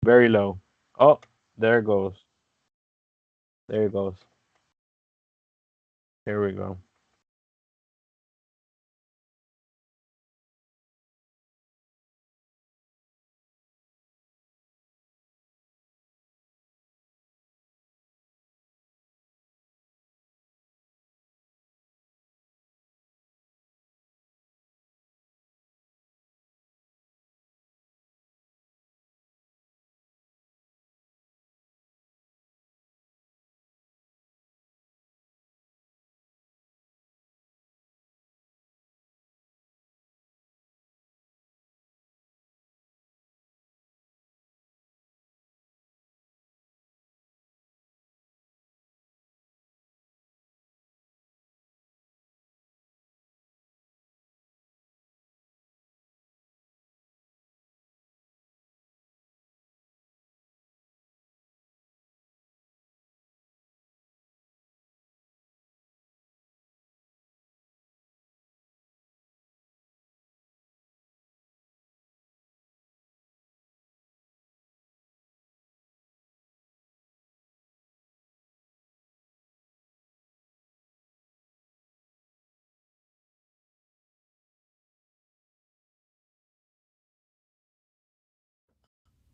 Very low. Oh, there it goes. There it goes. Here we go.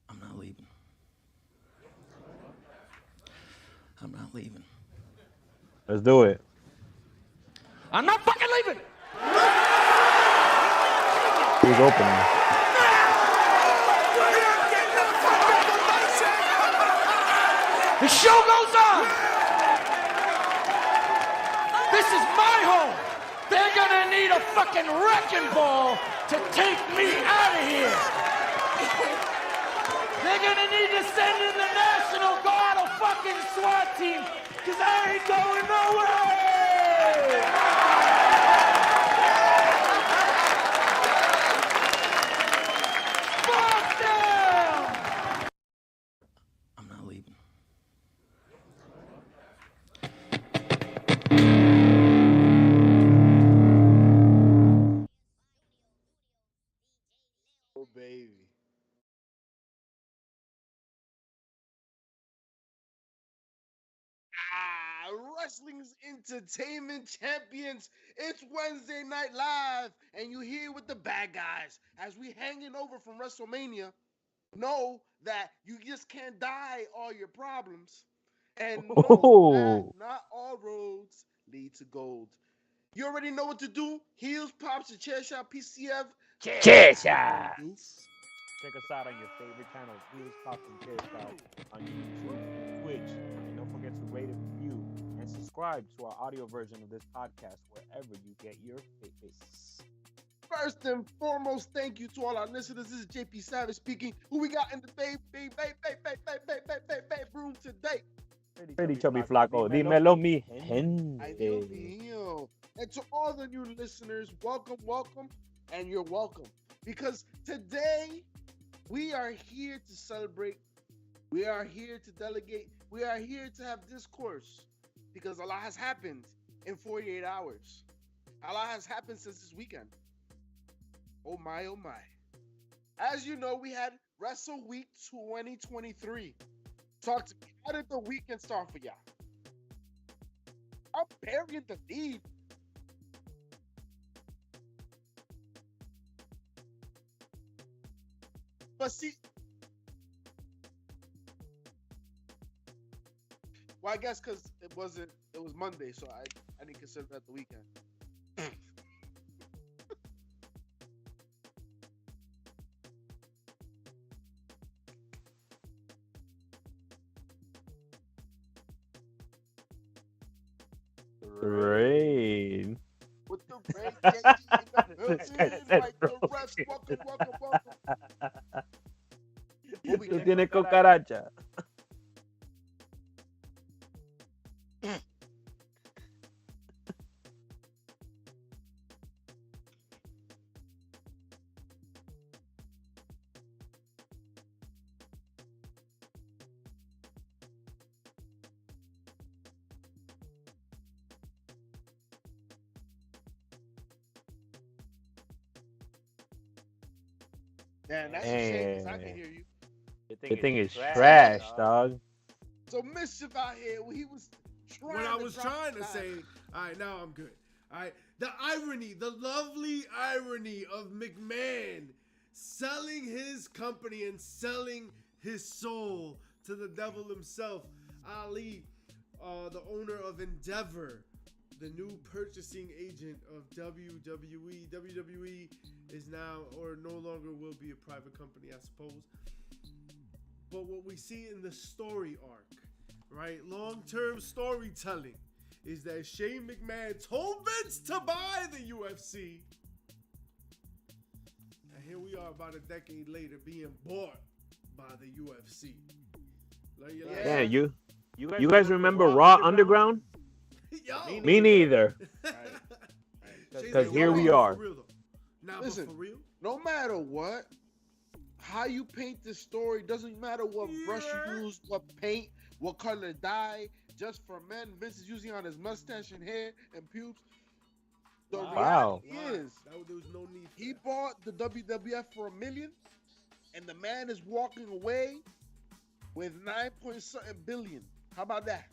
I'm not leaving. I'm not leaving. Let's do it. I'm not fucking leaving! Who's opening? The show goes on! This is my home! They're gonna need a fucking wrecking ball to take me out of here! They're gonna need to send in the National Guard or fucking SWAT team, cause I ain't going nowhere! Fuck them! I'm not leaving. Oh, baby. Wrestling's entertainment champions. It's Wednesday Night Live, and you here with the bad guys. As we hanging over from Wrestlemania, know that you just can't die all your problems. And know that not all roads lead to gold. You already know what to do. Heels, Pops, and Chair Shot PCF. Chair Shot. Check us out on your favorite channels, Wheels, Pop, and Chair Shot on YouTube, Twitch, and don't forget to rate and review and subscribe to our audio version of this podcast wherever you get your favorites. First and foremost, thank you to all our listeners. This is JP Savage speaking. Who we got in the room today? Pretty chubby flaco. Dímelo, mi I gente. know. And to all the new listeners, welcome, welcome, and you're welcome. Because today we are here to celebrate. We are here to delegate. We are here to have discourse. Because a lot has happened in 48 hours. A lot has happened since this weekend. Oh my, oh my. As you know, we had Wrestle Week 2023. Talk to me. How did the weekend start for y'all? I'm burying the lead. But see, well, I guess because it was Monday, so I didn't consider that the weekend. Rain. With the rain, like the refs, welcome. Tú tienes cucaracha. Man, that's a shame because I Hey, can hear you. the thing is trash, dog. So Mischief out here, he was trying What I to was drop trying the to line. say, all right, now I'm good. All right, the irony, the lovely irony of McMahon selling his company and selling his soul to the devil himself, Ali, the owner of Endeavor, the new purchasing agent of WWE. WWE is now, or no longer will be, a private company, I suppose. But what we see in the story arc, right, long-term storytelling, is that Shane McMahon told Vince to buy the UFC. And here we are about a decade later being bought by the UFC. Like, Yeah, you guys remember Raw Underground? Yo. Me neither. Shane's 'Cause like, here we "Yo, are." For real though. Nah, Listen. but for real? No matter what, how you paint this story doesn't matter what brush you use, what paint, what color dye. Just for men, Vince is using on his mustache and hair and pubes. The Wow. reality is, There was no need for he that. bought the WWF for $1 million, and the man is walking away with 9 point something billion. How about that?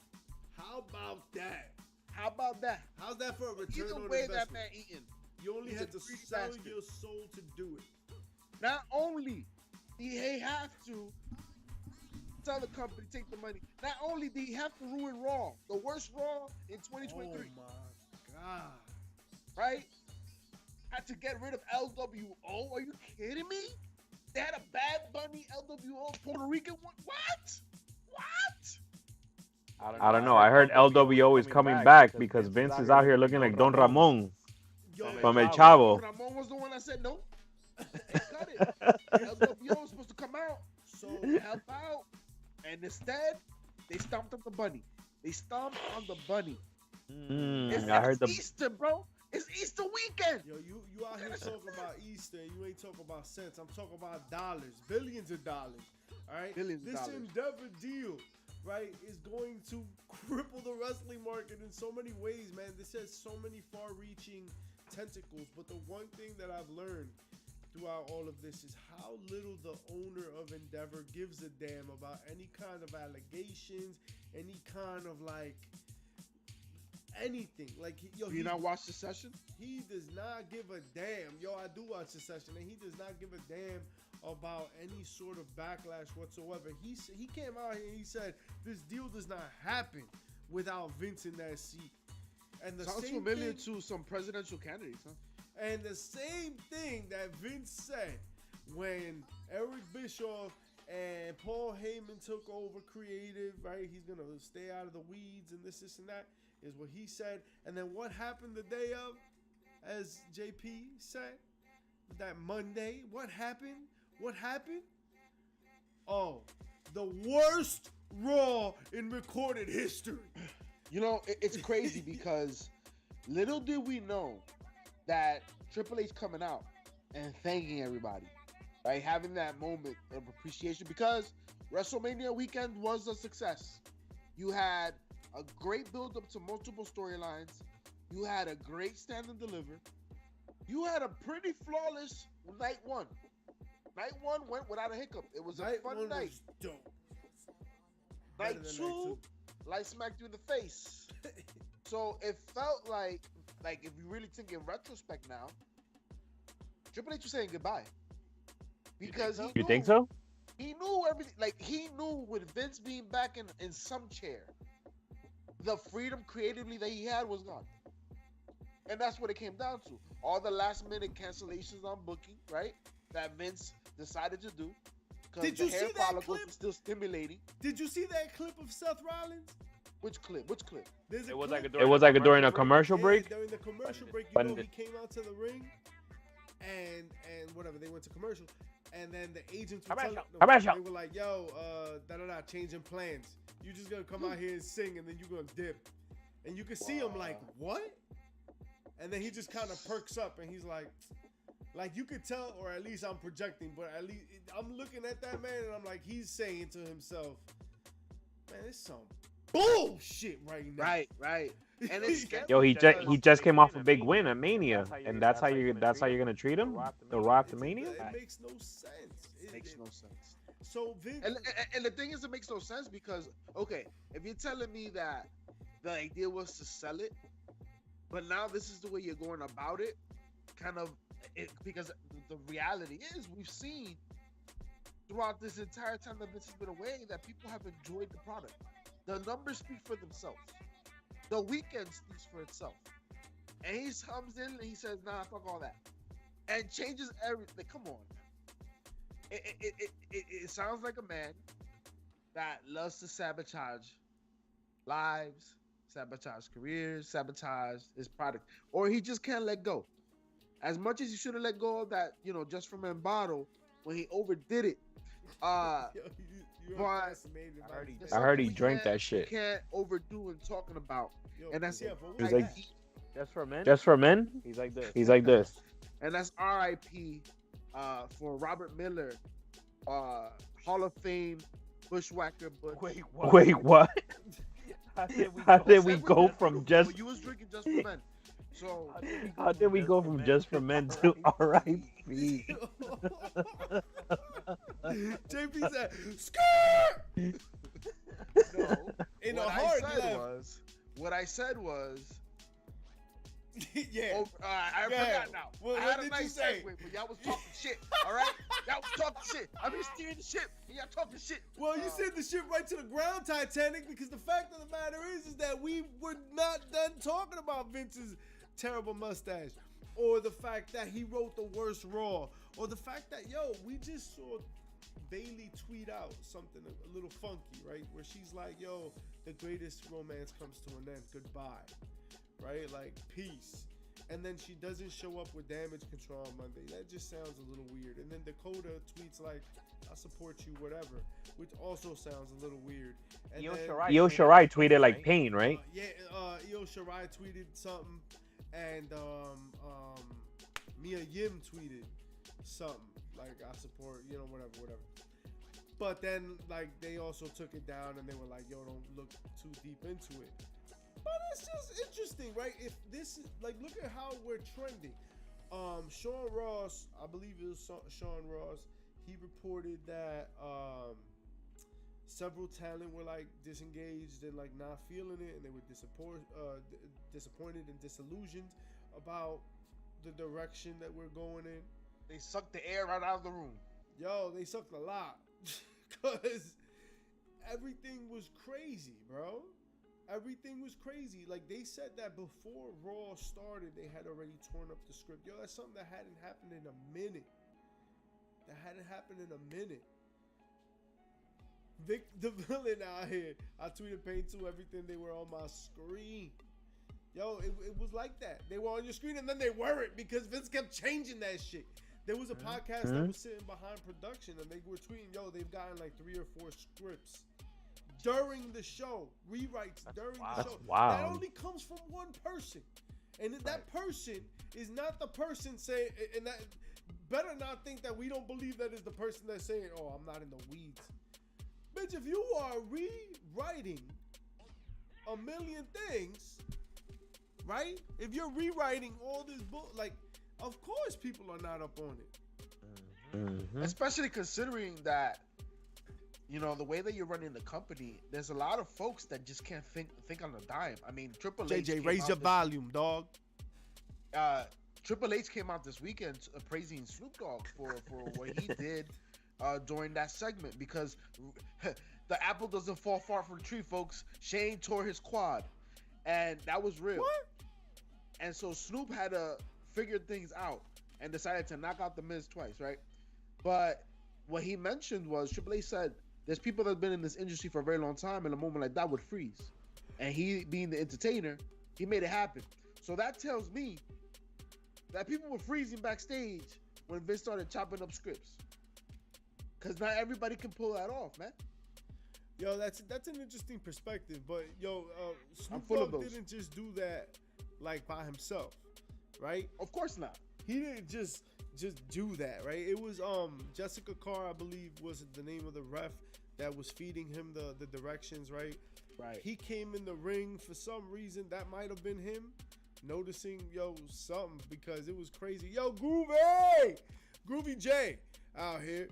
How about that? How about that? How's that for a return Either on way, investment? that man eating. You only He's had a to greedy sell bastard. your soul to do it. Not only did he have to tell the company take the money, not only did he have to ruin Raw, the worst Raw in 2023, Oh my god. right? Had to get rid of LWO. Are you kidding me? They had a Bad Bunny LWO Puerto Rican one. What? I don't know. I heard LWO is coming back because Vince is out here looking like Don Ramon Yo, from El What? Chavo. Ramon was the one that said no. They cut it. LWO was supposed to come out, so help out, and instead they stomped up the bunny. They stomped on the bunny. It's I heard the Easter, bro. It's Easter weekend. yo, you out here talking about Easter and you ain't talking about cents. I'm talking about dollars, billions of dollars. All right, Billions of this dollars. Endeavor deal, right, is going to cripple the wrestling market in so many ways, man. This has so many far-reaching tentacles. But the one thing that I've learned throughout all of this is how little the owner of Endeavor gives a damn about any kind of allegations, any kind of like anything. Like, yo, Do you not watch the session? he does not give a damn. Yo, I do watch the session, and he does not give a damn about any sort of backlash whatsoever. He came out here and he said this deal does not happen without Vince in that seat. And the Sounds same familiar thing, to some presidential candidates, huh? and the same thing that Vince said when Eric Bischoff and Paul Heyman took over creative, right? He's gonna stay out of the weeds and this and that is what he said. And then what happened the day of, as JP said, that Monday? What happened? What happened? Oh, the worst Raw in recorded history. You know, it's crazy because little did we know that Triple H coming out and thanking everybody, right? Having that moment of appreciation because WrestleMania weekend was a success. You had a great build up to multiple storylines. You had a great stand and deliver. You had a pretty flawless night one. Night one went without a hiccup. It was a fun one night. was dope. Night Better than two, light smacked you in the face. So it felt like if you really think in retrospect now, Triple H was saying goodbye because You think so? he knew everything. Like he knew with Vince being back in some chair, the freedom creatively that he had was gone, and that's what it came down to. All the last minute cancellations on booking, right? That Vince decided to do because Did the you hair see that follicles clip? were still stimulating. Did you see that clip of Seth Rollins? Which clip? Which clip? There's a It was clip. like It was like during a commercial Yeah, break. during the commercial break, you But- know, he came out to the ring, and whatever, they went to commercial, and then the agents were telling them, Commercial. they were like, "Yo, changing plans. You just gonna come out here and sing, and then you gonna dip." And you can see him like, "What?" And then he just kind of perks up, and he's like you could tell, or at least I'm projecting, but at least I'm looking at that man, and I'm like, he's saying to himself, "Man, it's some bullshit right now." Right. And it's scary. Yo, he because just came off a big win at Mania, and that's how you're gonna treat him. The Rock to It Mania. makes no sense. makes no sense. So Vince, And the thing is, it makes no sense because okay, if you're telling me that the idea was to sell it, but now this is the way you're going about it, kind of, because the reality is we've seen throughout this entire time that this has been away that people have enjoyed the product. The numbers speak for themselves. The weekend speaks for itself. And he comes in and he says, "Nah, fuck all that," and changes everything. Come on. It sounds like a man that loves to sabotage lives, sabotage careers, sabotage his product, or he just can't let go. As much as he should have let go of that, just from a bottle when he overdid it. you're but fascinated by already- this. I heard he something drank that you shit. can't overdo in talking about, Yo, and that's yeah, but He was what like- was Just for men. Just for men, He's like this. he's like this. and that's R.I.P. For Robert Miller, Hall of Fame bushwhacker. But Wait, what? Wait, what? How did we How go? did we Said go just from for- just? well, you was drinking just for men, so How did we go from just for men to R.I.P.? JP said, "Skirt!" no. In a what hard I said left. was, what I said was, Yeah. I Yeah. forgot now. What I had did a you nice say? segue, but y'all was talking shit. All right, y'all was talking shit. I'm just steering the ship, and y'all talking shit. Well, you sent the ship right to the ground, Titanic, because the fact of the matter is that we were not done talking about Vince's terrible mustache, or the fact that he wrote the worst Raw, or the fact that, we just saw Bailey tweet out something a little funky, right? Where she's like, the greatest romance comes to an end. Goodbye. Right? Like, peace. And then she doesn't show up with damage control on Monday. That just sounds a little weird. And then Dakota tweets like, "I support you, whatever," which also sounds a little weird. And Io then, Shirai Io tweeted Shirai like tweeted Pain, like right? pain, right? Io Shirai tweeted something, and Mia Yim tweeted something like, "I support," whatever. But then, like, they also took it down and they were like, "Yo, don't look too deep into it." But it's just interesting, right? If this is like, look at how we're trending. Sean Ross, I believe it was Sean Ross. He reported that several talent were like disengaged and like not feeling it, and they were disappointed and disillusioned about the direction that we're going in. They sucked the air right out of the room. Yo, they sucked a lot because everything was crazy, bro. Everything was crazy. Like, they said that before Raw started, they had already torn up the script. Yo, that's something that hadn't happened in a minute. Vic, the villain out here. I tweeted Pain too. Everything, they were on my screen. Yo, it was like that. They were on your screen and then they weren't because Vince kept changing that shit. There was a podcast that was sitting behind production and they were tweeting, yo, they've gotten like 3 or 4 scripts during the show, rewrites during the show. That's wild. That only comes from one person, and that person is not the person saying. And that better not think that we don't believe that is the person that's saying, "Oh, I'm not in the weeds." Bitch, if you are rewriting a million things, right? If you're rewriting all this book, like, of course people are not up on it. Mm-hmm. Especially considering that, the way that you're running the company, there's a lot of folks that just can't think on a dime. I mean, Triple H. JJ, raise your volume, dog. Triple H came out this weekend praising Snoop Dogg for what he did during that segment, because the apple doesn't fall far from the tree, folks. Shane tore his quad, and that was real. What? And so Snoop had to figure things out and decided to knock out the Miz twice, right? But what he mentioned was, Triple H said, there's people that have been in this industry for a very long time, and a moment like that would freeze. And he, being the entertainer, he made it happen. So that tells me that people were freezing backstage when Vince started chopping up scripts. Because not everybody can pull that off, man. Yo, that's an interesting perspective. But Snoop full of Dogg those. didn't just do that like by himself, right? Of course not. He didn't just do that, right? It was Jessica Carr, I believe, was the name of the ref that was feeding him the directions, right? Right. He came in the ring for some reason. That might have been him noticing, something, because it was crazy. Yo, Groovy J out here.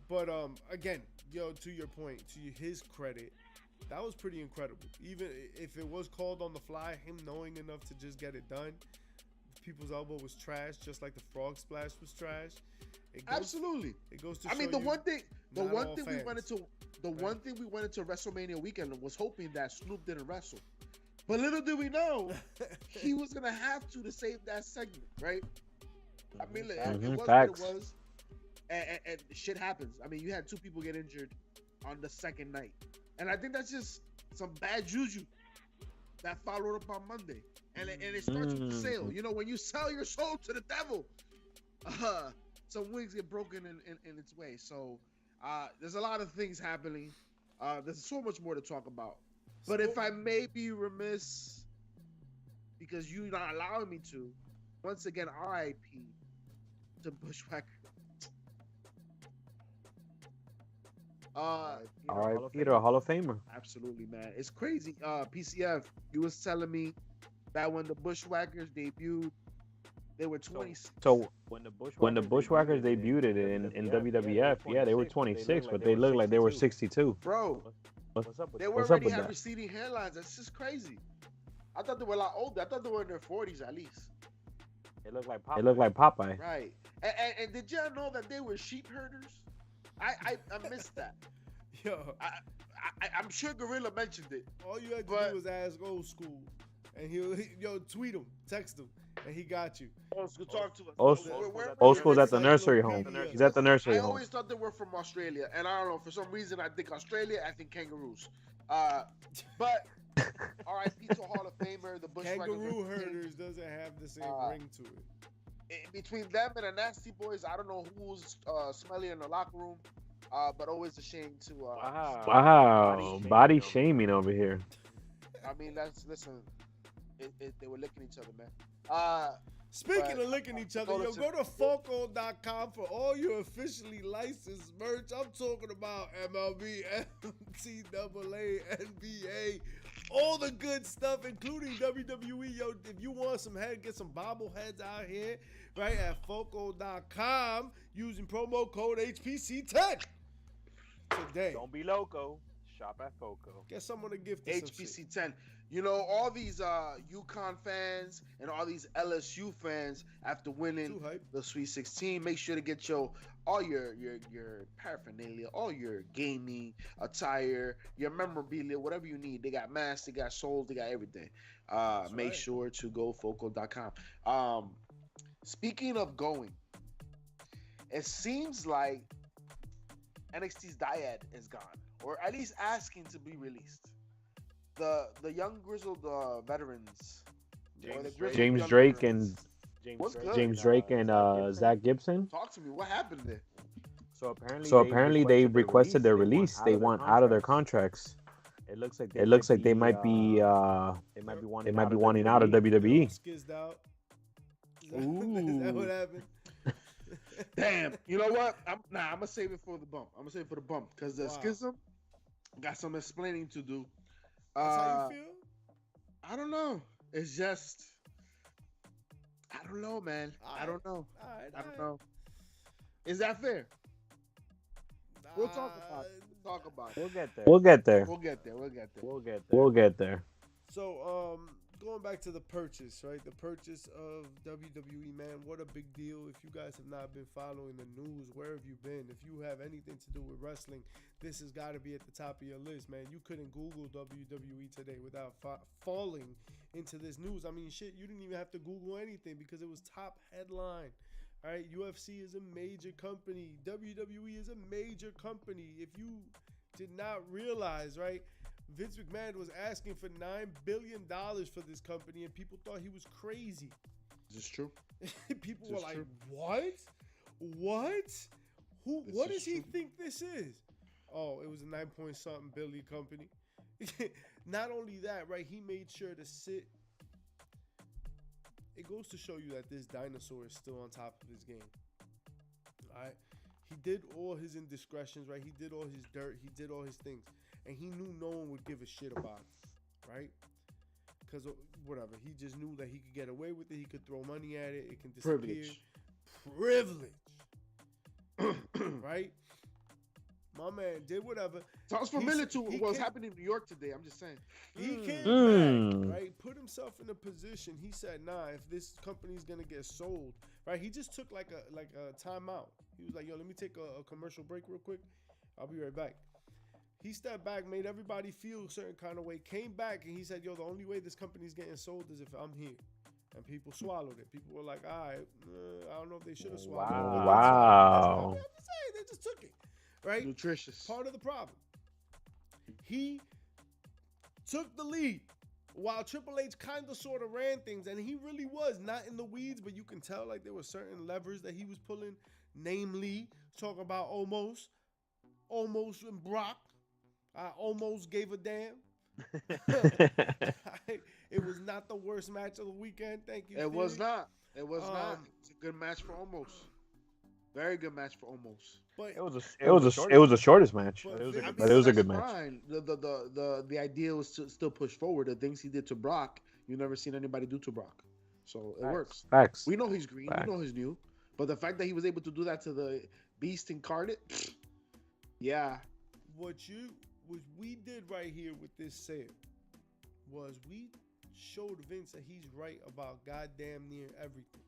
But again, to your point, to his credit, that was pretty incredible. Even if it was called on the fly, him knowing enough to just get it done. People's elbow was trash, just like the frog splash was trash. Absolutely. It goes to I mean, show the you one thing not all we fans. wanted to, one thing we went into WrestleMania weekend was hoping that Snoop didn't wrestle. But little did we know, he was gonna have to save that segment, right? I mean, look, it was Facts. what it was, and shit happens. I mean, you had 2 people get injured on the second night, and I think that's just some bad juju that followed up on Monday, and it starts with the sale. You know, when you sell your soul to the devil, some wings get broken in its way. So there's a lot of things happening. There's so much more to talk about. But if I may be remiss, because you're not allowing me to, once again, RIP to Bushwhacker. R.I.P. to a Hall of Famer. Absolutely, man. It's crazy. PCF, you was telling me that when the Bushwhackers debuted, they were 26. So when the Bushwhackers debuted in WWF, yeah, they were 26, but they looked like they were 62. Bro, What's up with they that? What's up already with had that? receding hairlines. That's just crazy. I thought they were a lot older. I thought they were in their 40s at least. It looked like Popeye. They look like Popeye. Right. And did y'all know that they were sheep herders? I missed that. Yo, I'm sure Gorilla mentioned it. all you had to But- do was ask Old School, and tweet him, text him, and he got you. Old School, talk to us. Old School's at the Encyclopedia. nursery home. He's at the nursery I home. always thought they were from Australia, and I don't know, for some reason I think Australia, I think kangaroos. But RIP to Hall of Famer, the Bushwhackers. Kangaroo herders doesn't have the same ring to it. Between them and the Nasty Boys, I don't know who's smelly in the locker room, but always ashamed to. Wow, body shaming over here. I mean, listen, they were licking each other, man. Speaking But, of licking each other, condolences. go to Foco.com for all your officially licensed merch. I'm talking about MLB, NCAA, NBA, all the good stuff, including WWE. Yo, if you want some get some bobbleheads out here, right, at Foco.com using promo code HPC10 today. Don't be loco. Shop at Foco. Get someone to gift us some shit. HPC 10. You know, all these UConn fans and all these LSU fans, after winning Too hype. the Sweet 16, make sure to get all your paraphernalia, all your gaming attire, your memorabilia, whatever you need. They got masks, they got soles, they got everything. Make right. sure to go foco.com. Speaking of going, it seems like NXT's dyad is gone, or at least asking to be released. The young grizzled veterans, or the grizzled James young Drake veterans. and What's good? James Drake and Zach Gibson. Talk to me. What happened there? So apparently they requested their release. They want out of their contracts. It looks like They might be wanting out of WWE. Skizzed out. Is that Ooh. what happened? Damn. You know what? I'm gonna save it for the bump. I'm gonna save it for the bump because the Wow. schism got some explaining to do. That's how you feel? I don't know. It's just, I don't know, man. I don't know. I don't know. Is that fair? We'll talk about it. We'll talk about it. We'll get there. We'll get there. We'll get there. We'll get there. We'll get there. We'll get there. So, going back to the purchase, right? The purchase of WWE, man, what a big deal. If you guys have not been following the news, where have you been? If you have anything to do with wrestling, this has got to be at the top of your list, man. You couldn't Google WWE today without falling into this news. I mean, shit, you didn't even have to Google anything because it was top headline. All right, UFC is a major company. WWE is a major company. If you did not realize, right, Vince McMahon was asking for $9 billion for this company, and people thought he was crazy. Is this true? People This were is like, true. "What? What? Who? This What is does he true. think this is?" Oh, it was a 9-point-something billion company. Not only that, right? He made sure to sit. It goes to show you that this dinosaur is still on top of his game. All right. He did all his indiscretions, right? He did all his dirt. He did all his things. And he knew no one would give a shit about it, right? Because whatever. He just knew that he could get away with it. He could throw money at it. It can disappear. Privilege. Right? My man did whatever. Sounds familiar to what's happening in New York today. I'm just saying. He came back, right? Put himself in a position. He said, "Nah, if this company's gonna get sold, right?" He just took like a timeout. He was like, "Yo, let me take a commercial break real quick. I'll be right back." He stepped back, made everybody feel a certain kind of way. Came back and he said, "Yo, the only way this company's getting sold is if I'm here." And people swallowed it. People were like, "All right, I don't know if they should have swallowed it." Wow. I'm just saying, they just took it. Right? Nutritious. Part of the problem. He took the lead while Triple H kind of sort of ran things, and he really was not in the weeds, but you can tell like there were certain levers that he was pulling, namely talking about almost and Brock. I almost gave a damn. It was not the worst match of the weekend. Thank you. It was not. It was not. It's a good match for almost. Very good match for almost. But It was the shortest match. But But it was a good That's match. fine. The idea was to still push forward. The things he did to Brock, you've never seen anybody do to Brock. So it works. Facts. We know he's green. Facts. We know he's new. But the fact that he was able to do that to the Beast incarnate, yeah. what we did right here with this sale was we showed Vince that he's right about goddamn near everything.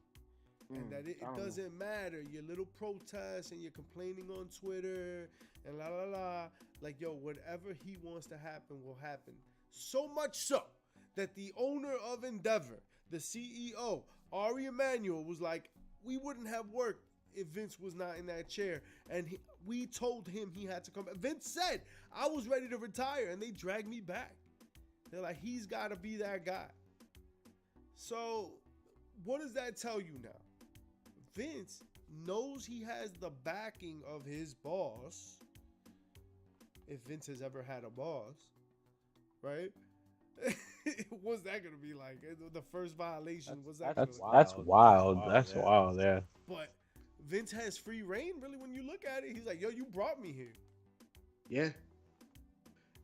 And that it doesn't matter your little protests and you're complaining on Twitter and la la la. Like, yo, whatever he wants to happen will happen. So much so that the owner of Endeavor, the CEO, Ari Emanuel, was like, we wouldn't have worked if Vince was not in that chair. And we told him he had to come back. Vince said, I was ready to retire, and they dragged me back. They're like, he's got to be that guy. So what does that tell you now? Vince knows he has the backing of his boss. If Vince has ever had a boss, right? What's that gonna be like? The first violation. What's that? That's wild. wild. That's wild. Yeah. But Vince has free reign. Really, when you look at it, he's like, "Yo, you brought me here." Yeah.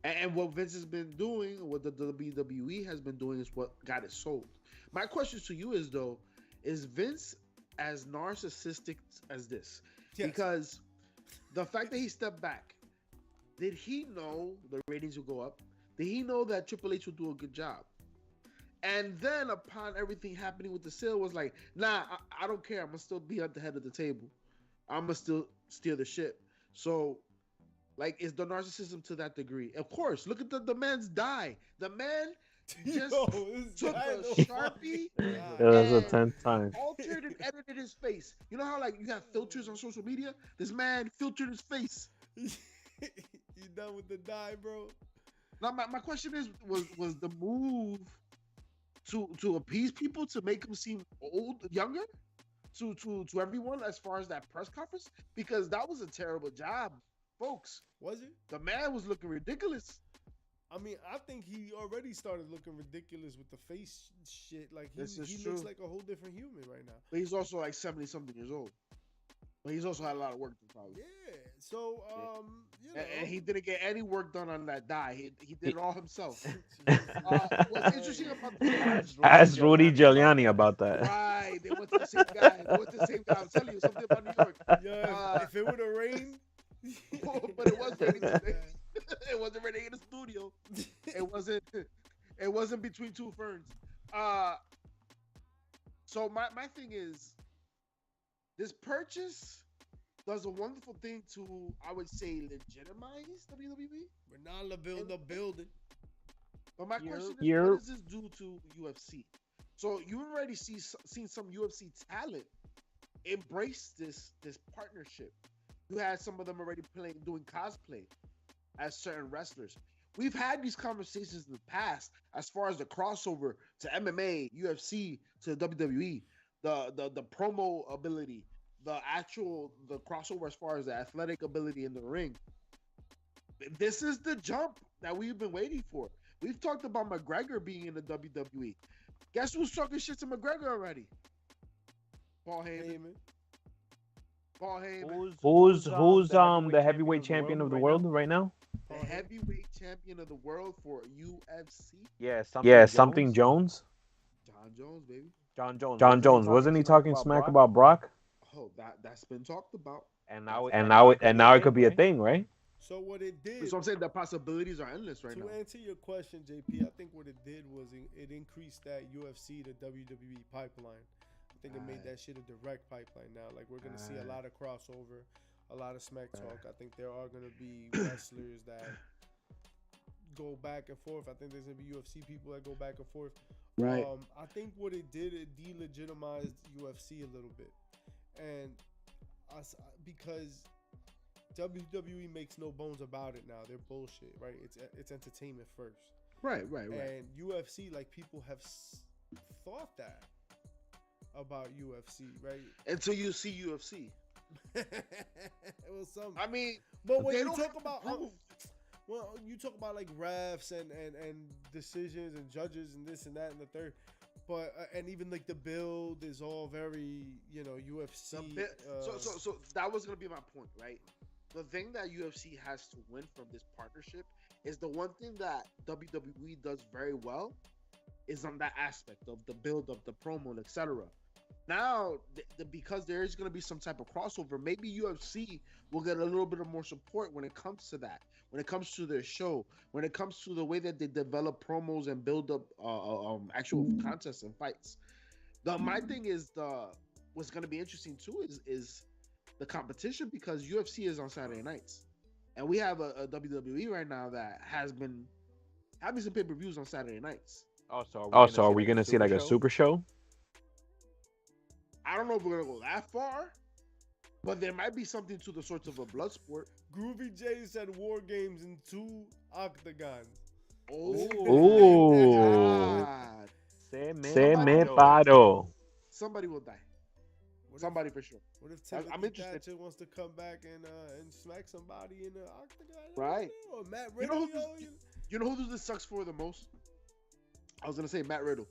And what Vince has been doing, what the WWE has been doing, is what got it sold. My question to you is, though, is Vince as narcissistic as this? Yes. Because the fact that he stepped back, did he know the ratings would go up? Did he know that Triple H would do a good job? And then upon everything happening with the sale, was like, nah, I don't care. I'm going to still be at the head of the table. I'm going to still steer the ship. So, like, is the narcissism to that degree? Of course. Look at the man's die. The man just took a Sharpie It was a 10th time. altered and edited his face. You know how, like, you have filters on social media? This man filtered his face. You done with the die, bro? Now, my question is, was the move to appease people, to make him seem younger to everyone as far as that press conference? Because that was a terrible job, folks. Was it? The man was looking ridiculous. I mean, I think he already started looking ridiculous with the face shit. Like, he true. looks like a whole different human right now. But he's also like 70-something years old. But he's also had a lot of work done, probably. Yeah. So, you know. And he didn't get any work done on that die. He did it all himself. What's interesting about the Ask Rudy Giuliani about that. Right, they went to the same guy. I'm telling you something about New York. Yeah, if it would have rained. But it was raining today. It wasn't raining in the studio. It wasn't between two ferns. So my thing is, this purchase does a wonderful thing to, I would say, legitimize WWE. We're not building the building. But my question is, what does this do to UFC? So you already seen some UFC talent embrace this partnership. You had some of them already doing cosplay as certain wrestlers. We've had these conversations in the past as far as the crossover to MMA, UFC, to WWE, the promo ability, the crossover as far as the athletic ability in the ring. This is the jump that we've been waiting for. We've talked about McGregor being in the WWE. Guess who's talking shit to McGregor already? Paul Heyman. Paul Heyman. Who's the heavyweight champion of the world right now? The heavyweight champion of the world for UFC. Yeah, something Jones. John Jones, baby. John Jones. Wasn't he talking smack about Brock? Oh, that's been talked about. And now it could be a thing, right? So what it did. So I'm saying the possibilities are endless right now. To answer your question, JP, I think what it did was it increased that UFC to WWE pipeline. I think it made that shit a direct pipeline now. Like we're gonna see a lot of crossover, a lot of smack talk. I think there are gonna be wrestlers that go back and forth. I think there's gonna be UFC people that go back and forth. Right. I think what it did, it delegitimized UFC a little bit, and because WWE makes no bones about it now. They're bullshit, right? It's entertainment first. Right. And UFC, like people have thought that about UFC, right? Until you see UFC. Well, I mean, but when you talk about well, you talk about like refs and decisions and judges and this and that and the third, but and even like the build is all very UFC. So that was gonna be my point, right? The thing that UFC has to win from this partnership is the one thing that WWE does very well is on that aspect of the build of the promo, etc. Now, because there is going to be some type of crossover, maybe UFC will get a little bit of more support when it comes to that, when it comes to their show, when it comes to the way that they develop promos and build up actual contests and fights. My thing is what's going to be interesting too is the competition, because UFC is on Saturday nights, and we have a WWE right now that has been having some pay-per-views on Saturday nights. So are we gonna see like a super show? I don't know if we're gonna go that far, but there might be something to the sorts of a blood sport. Groovy J said War Games in 2 octagons. Oh. Se me paro. Somebody will die. Somebody for sure. What if Timothy Thatcher wants to come back and smack somebody in the octagon? Right. Or Matt Riddle. You know who this sucks for the most? I was gonna say Matt Riddle,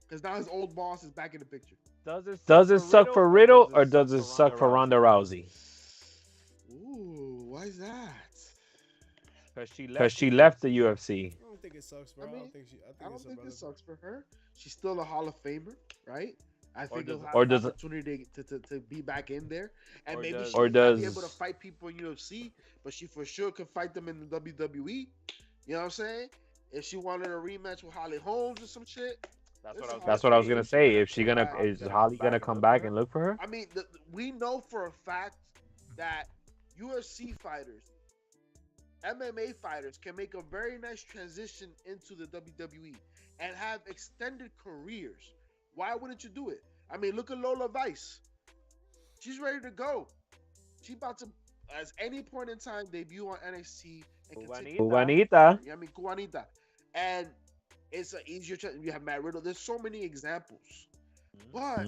because now his old boss is back in the picture. Does it suck for Riddle or does it suck for Ronda Rousey? Ooh, why is that? Because she left the UFC. I don't think it sucks for her. I don't think it sucks for her. She's still a Hall of Famer, right? I think does have an opportunity to be back in there, and maybe she might be able to fight people in UFC, but she for sure could fight them in the WWE. You know what I'm saying? If she wanted a rematch with Holly Holmes or some shit, that's what I was gonna say. Is Holly gonna come back and look for her? I mean, we know for a fact that UFC fighters, MMA fighters, can make a very nice transition into the WWE and have extended careers. Why wouldn't you do it? I mean, look at Lola Vice. She's ready to go. She's about to, at any point in time, debut on NXT and continue. Cubanita. I mean, Cubanita. And it's an easier chance. You have Matt Riddle. There's so many examples. But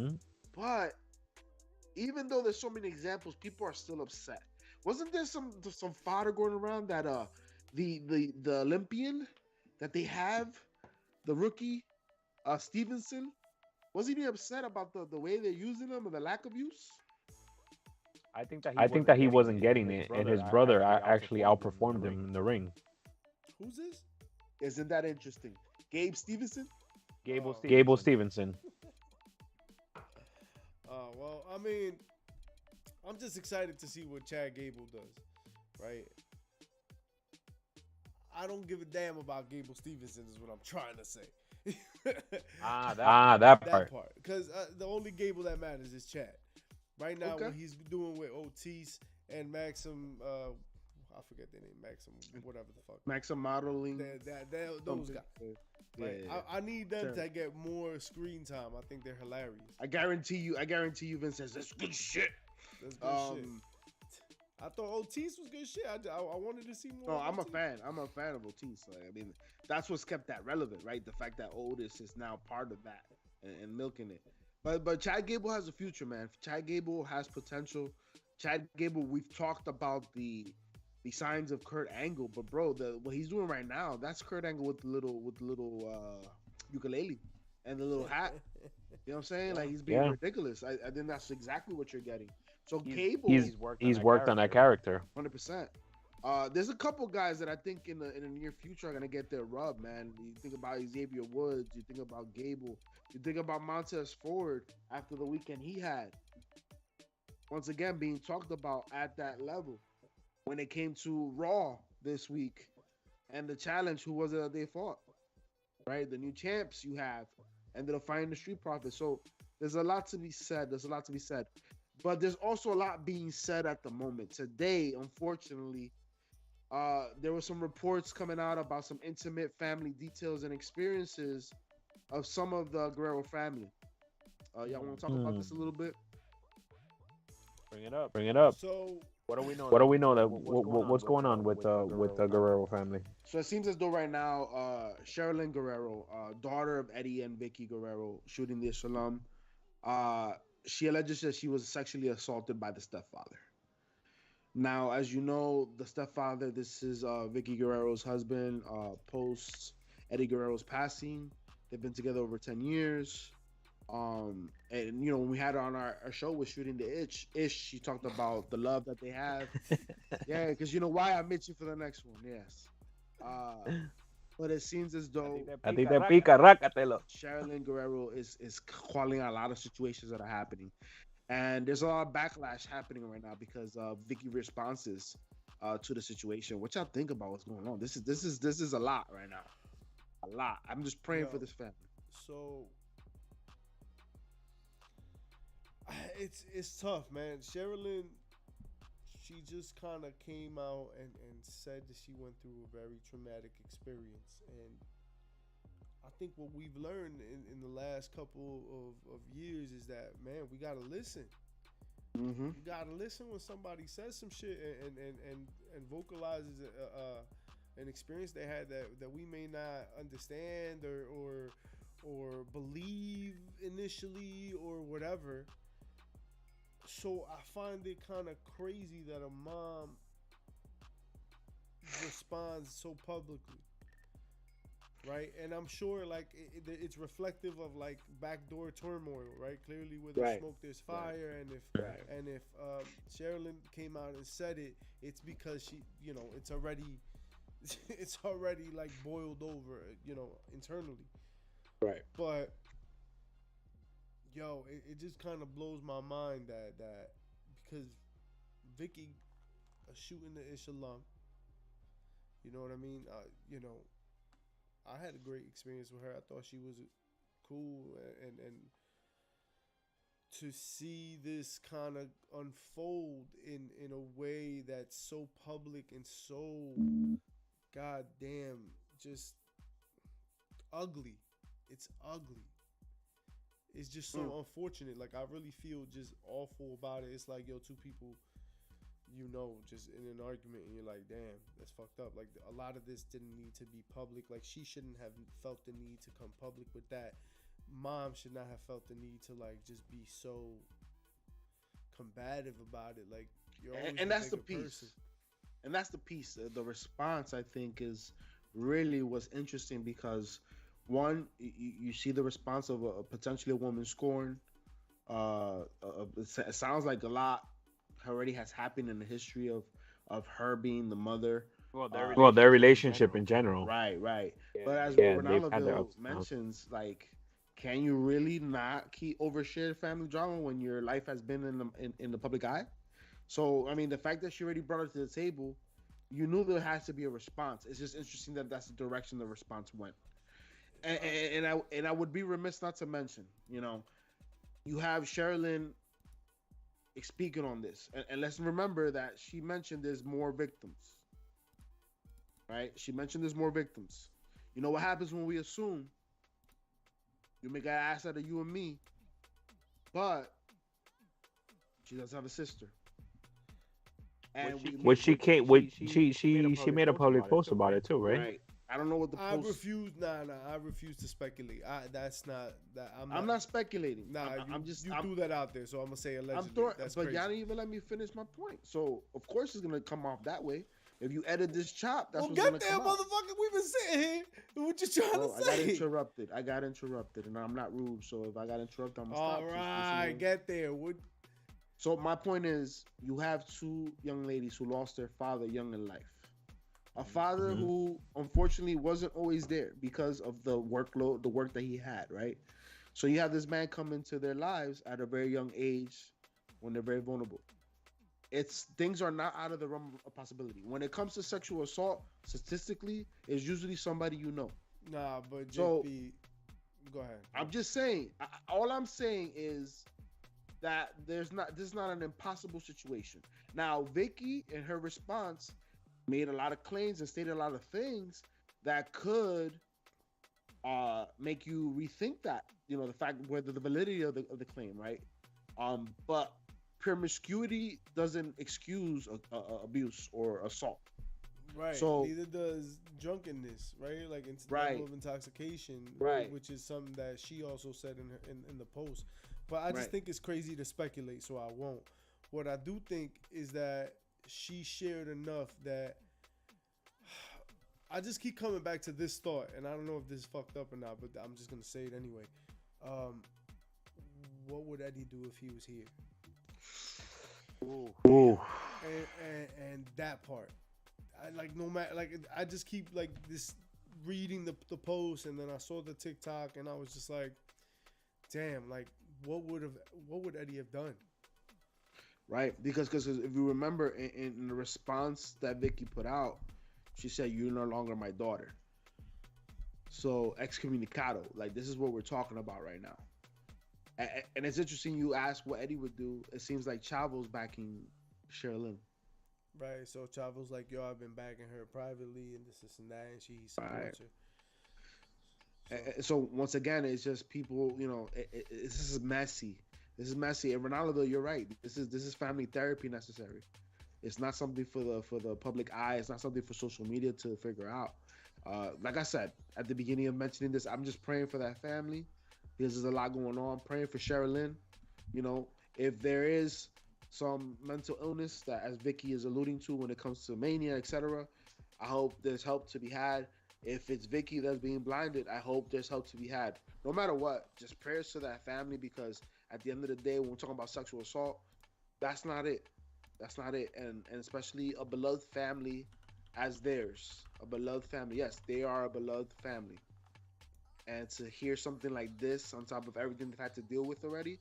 even though there's so many examples, people are still upset. Wasn't there some fodder going around that the Olympian that they have, the rookie, Stevenson, wasn't he upset about the way they're using him and the lack of use? I think that he wasn't getting it, and his brother actually outperformed him in the ring. Who's this? Isn't that interesting? Gabe Stevenson? Gable Stevenson. Well, I mean, I'm just excited to see what Chad Gable does, right? I don't give a damn about Gable Stevenson is what I'm trying to say. that part. Because the only Gable that matters is Chad. Right now, what he's doing with Otis and Maxim, I forget their name, Maxim, whatever the fuck. Maxim Modeling. Those guys. Like, yeah. I need them to get more screen time. I think they're hilarious. I guarantee you, Vince says that's good shit. That's good shit. I thought Otis was good shit. I wanted to see more. No, I'm a fan. I'm a fan of Otis. Like, I mean, that's what's kept that relevant, right? The fact that Otis is now part of that and milking it. But Chad Gable has a future, man. Chad Gable has potential. Chad Gable, we've talked about the signs of Kurt Angle, but bro, what he's doing right now, that's Kurt Angle with the little ukulele and the little hat. You know what I'm saying? Like, he's being ridiculous. I think that's exactly what you're getting. So Cable, He's worked on that character. 100%. There's a couple guys that I think in the near future are gonna get their rub, man. You think about Xavier Woods, you think about Gable, you think about Montez Ford after the weekend he had. Once again, being talked about at that level. When it came to Raw this week and the challenge, who was it that they fought? Right, the new champs you have ended up fighting the Street Profits. So there's a lot to be said. But there's also a lot being said at the moment. Today, unfortunately, there were some reports coming out about some intimate family details and experiences of some of the Guerrero family. Y'all want to talk about this a little bit? Bring it up. So What do we know? What's going on with the Guerrero family? So it seems as though right now, Sherilyn Guerrero, daughter of Eddie and Vicky Guerrero, shooting the Shalom, she alleges that she was sexually assaulted by the stepfather. Now, as you know, the stepfather, this is Vicky Guerrero's husband, post Eddie Guerrero's passing. They've been together over 10 years. And you know, when we had her on our show with Shooting the Ish, she talked about the love that they have. Yeah, because you know why? I'm itching for the next one. Yes. But it seems as though Sherilyn Guerrero is calling out a lot of situations that are happening, and there's a lot of backlash happening right now because of Vicky responses to the situation. What y'all think about what's going on? This is a lot right now. A lot. I'm just praying for this family. So it's tough, man. Sherilyn, she just kind of came out and said that she went through a very traumatic experience. And I think what we've learned in the last couple of years is that, man, we got to listen. Mm-hmm. You got to listen when somebody says some shit and vocalizes an experience they had that we may not understand or believe initially or whatever. So I find it kind of crazy that a mom responds so publicly, right? And I'm sure like it's reflective of like backdoor turmoil, right? Clearly, where there's smoke, there's fire, and if Sherilyn came out and said it, it's because she, you know, it's already like boiled over, you know, internally, right? But yo, it just kind of blows my mind that because Vicky shooting the Ishalom, you know what I mean? You know, I had a great experience with her. I thought she was cool, and to see this kind of unfold in a way that's so public and so goddamn just ugly. It's ugly. It's just so unfortunate. Like, I really feel just awful about it. It's like, yo, two people, you know, just in an argument, and you're like, damn, that's fucked up. Like, a lot of this didn't need to be public. Like, she shouldn't have felt the need to come public with that. Mom should not have felt the need to, like, just be so combative about it. Like, you're always and that's the piece. person. And that's the piece. The response, I think, is really what's interesting because, one, you see the response of a potentially a woman scorned. It sounds like a lot already has happened in the history of her being the mother. Well, their relationship in general. Right. Yeah. But as Ronaldo mentions, like, can you really not keep overshare family drama when your life has been in the public eye? So, I mean, the fact that she already brought it to the table, you knew there has to be a response. It's just interesting that that's the direction the response went. And I would be remiss not to mention, you know, you have Sherilyn speaking on this, and let's remember that she mentioned there's more victims, right? She mentioned there's more victims. You know what happens when we assume? You make an ass out of you and me, but she does have a sister. And she made a public post about it too, right? Right. I don't know what the post. I refuse to speculate. I'm not speculating. You threw that out there, so I'm gonna say allegedly. That's but crazy. y'all didn't even let me finish my point. So of course it's gonna come off that way. If you edit this chop, that's what's gonna come off. Motherfucker. We've been sitting here. What you trying to say? I got interrupted, and I'm not rude. So if I got interrupted, I'm gonna All stop. right, get there. So my point is, you have two young ladies who lost their father young in life. A father Mhm. who unfortunately wasn't always there because of the workload, the work that he had, right? So you have this man come into their lives at a very young age when they're very vulnerable. It's things are not out of the realm of possibility. When it comes to sexual assault, statistically, it's usually somebody you know. Nah, but So JP, go ahead. I'm just saying, all I'm saying is that this is not an impossible situation. Now, Vicky in her response made a lot of claims and stated a lot of things that could make you rethink that, the fact whether the validity of the claim, right? But promiscuity doesn't excuse abuse or assault. Right. So Neither does drunkenness, right? Like it's right, level of intoxication, right, which is something that she also said in in the post. But I just right, think it's crazy to speculate, so I won't. What I do think is that she shared enough that I just keep coming back to this thought, and I don't know if this is fucked up or not, but I'm just gonna say it anyway. What would Eddie do if he was here? Ooh. And that part. I like no matter like I just keep like this reading the post, and then I saw the TikTok, and I was just like, damn, like what would Eddie have done? right. Because if you remember in the response that Vicky put out, she said, "You're no longer my daughter." So excommunicado, like this is what we're talking about right now. And it's interesting you ask what Eddie would do. It seems like Chavo's backing Sherilyn. Right. So Chavo's like, yo, I've been backing her privately, and this and that, and she supports her. So once again, it's just people. This is messy. This is messy. And Ronaldo, you're right. This is family therapy necessary. It's not something for the public eye. It's not something for social media to figure out. Like I said at the beginning of mentioning this, I'm just praying for that family because there's a lot going on. I'm praying for Sherilyn. If there is some mental illness that, as Vicky is alluding to, when it comes to mania, etc., I hope there's help to be had. If it's Vicky that's being blinded, I hope there's help to be had. No matter what, just prayers to that family, because at the end of the day, when we're talking about sexual assault, that's not it. That's not it. And especially a beloved family as theirs. A beloved family. Yes, they are a beloved family. And to hear something like this on top of everything they've had to deal with already,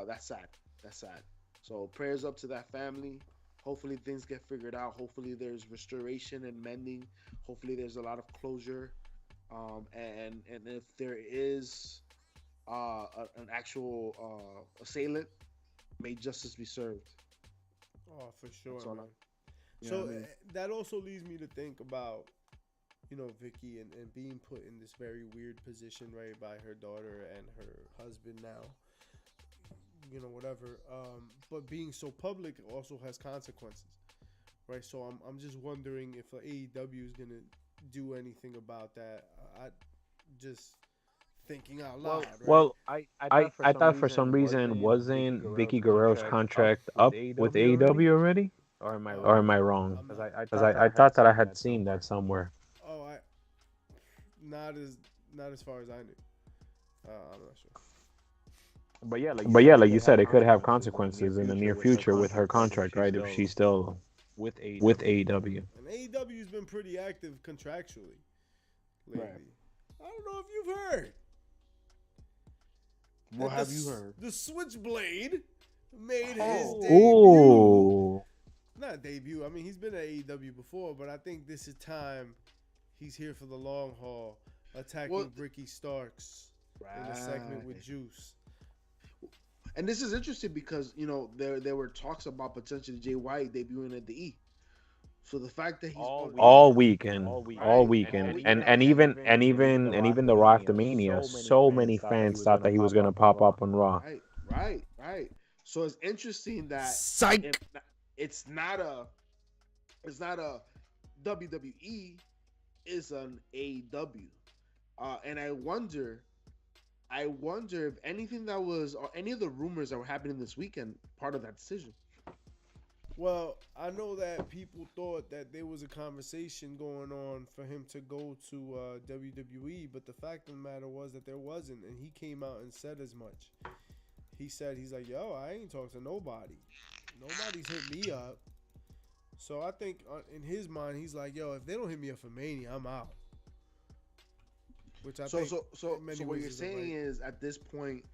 that's sad. That's sad. So prayers up to that family. Hopefully things get figured out. Hopefully there's restoration and mending. Hopefully there's a lot of closure. And if there is an actual assailant, may justice be served. Oh, for sure, man. So that also leads me to think about, Vicky and being put in this very weird position, right, by her daughter and her husband now. Whatever. But being so public also has consequences, right? So I'm just wondering if AEW is gonna do anything about that. I just thinking out loud. Right? Well, I thought for some reason wasn't Vicky Guerrero's contract up with AEW already, or am I wrong? I'm Because not. I thought that I had seen that somewhere. Oh, not as far as I knew. I'm not sure. But yeah, like you said, it could have consequences in the near future with her contract, right? If she's still with AEW. And AEW's been pretty active contractually lately. Right. I don't know if you've heard. What have you heard? The Switchblade made his debut. Ooh. Not debut. I mean, he's been at AEW before, but I think this is time he's here for the long haul, attacking Ricky Starks in a segment with Juice. And this is interesting because there were talks about potentially Jay White debuting at the E. So the fact that he's all weekend, and even the Wrestlemania, so many fans thought that he was gonna pop up on Raw. Right. So it's interesting that it's not a WWE, it's an AEW, and I wonder if anything that was, or any of the rumors that were happening this weekend, part of that decision. Well, I know that people thought that there was a conversation going on for him to go to WWE, but the fact of the matter was that there wasn't, and he came out and said as much. he said, he's like, yo, I ain't talked to nobody. Nobody's hit me up. So I think in his mind, he's like, yo, if they don't hit me up for Mania, I'm out. Which I think so what you're saying is at this point,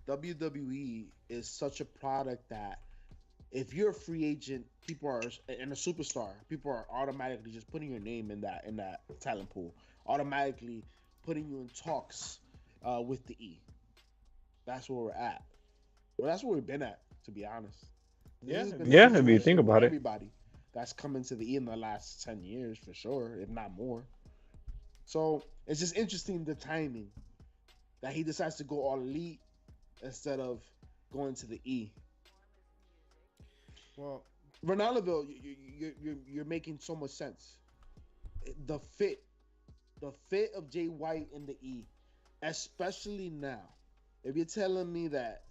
WWE is such a product that if you're a free agent, people are and a superstar, people are automatically just putting your name in that talent pool, automatically putting you in talks with the E. That's where we're at. Well, that's where we've been at, to be honest. Yeah, if you think about it. Everybody that's coming to the E in the last 10 years, for sure, if not more. So it's just interesting the timing that he decides to go all elite instead of going to the E. Well, Ronaldo, you're making so much sense. The fit of Jay White in the E, especially now. If you're telling me that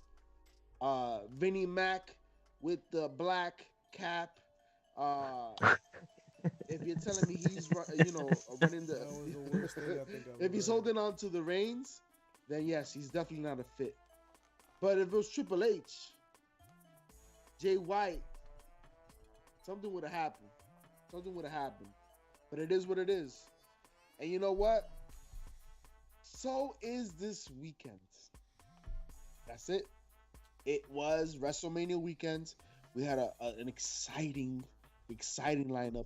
Vinnie Mac with the black cap, if you're telling me he's running the, that was the worst thing I think I've if he's ever holding on to the reins, then yes, he's definitely not a fit. But if it was Triple H, Jay White, something would have happened. But it is what it is. And you know what? So is this weekend. That's it. It was WrestleMania weekend. We had an exciting lineup.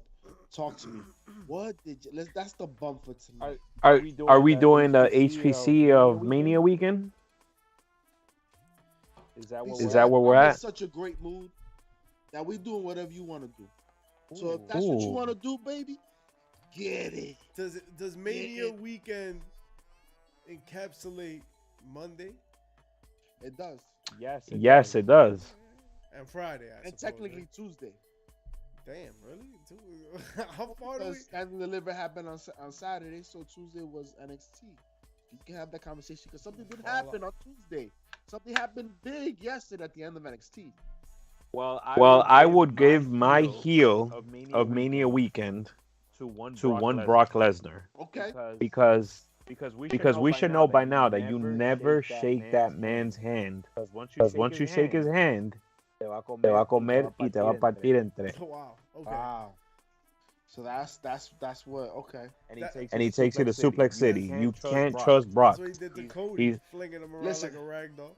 Talk to me. What did you? That's the bump for tonight. Are we doing the HPC of Mania weekend? Is that where we're at? I'm in such a great mood that we doing whatever you want to do. So if that's what you want to do, baby, get it. Does Mania weekend encapsulate Monday? It does. Yes, it does. And Friday, and technically Tuesday. Damn, really? How far do we? Stand and Deliver happened on Saturday, so Tuesday was NXT. You can have that conversation because something did happen on Tuesday. Something happened big yesterday at the end of NXT. Well, I would give my heel of Mania weekend to one Brock Lesnar. Okay. Because we should know by now that you never shake that man's hand. Because once you shake his hand, te va a comer y te va a partir en tres. Wow. Okay. Wow. So that's what. Okay. And he takes you to Suplex City. You can't trust Brock. That's what he did to Cody, He's flinging him around like a rag doll.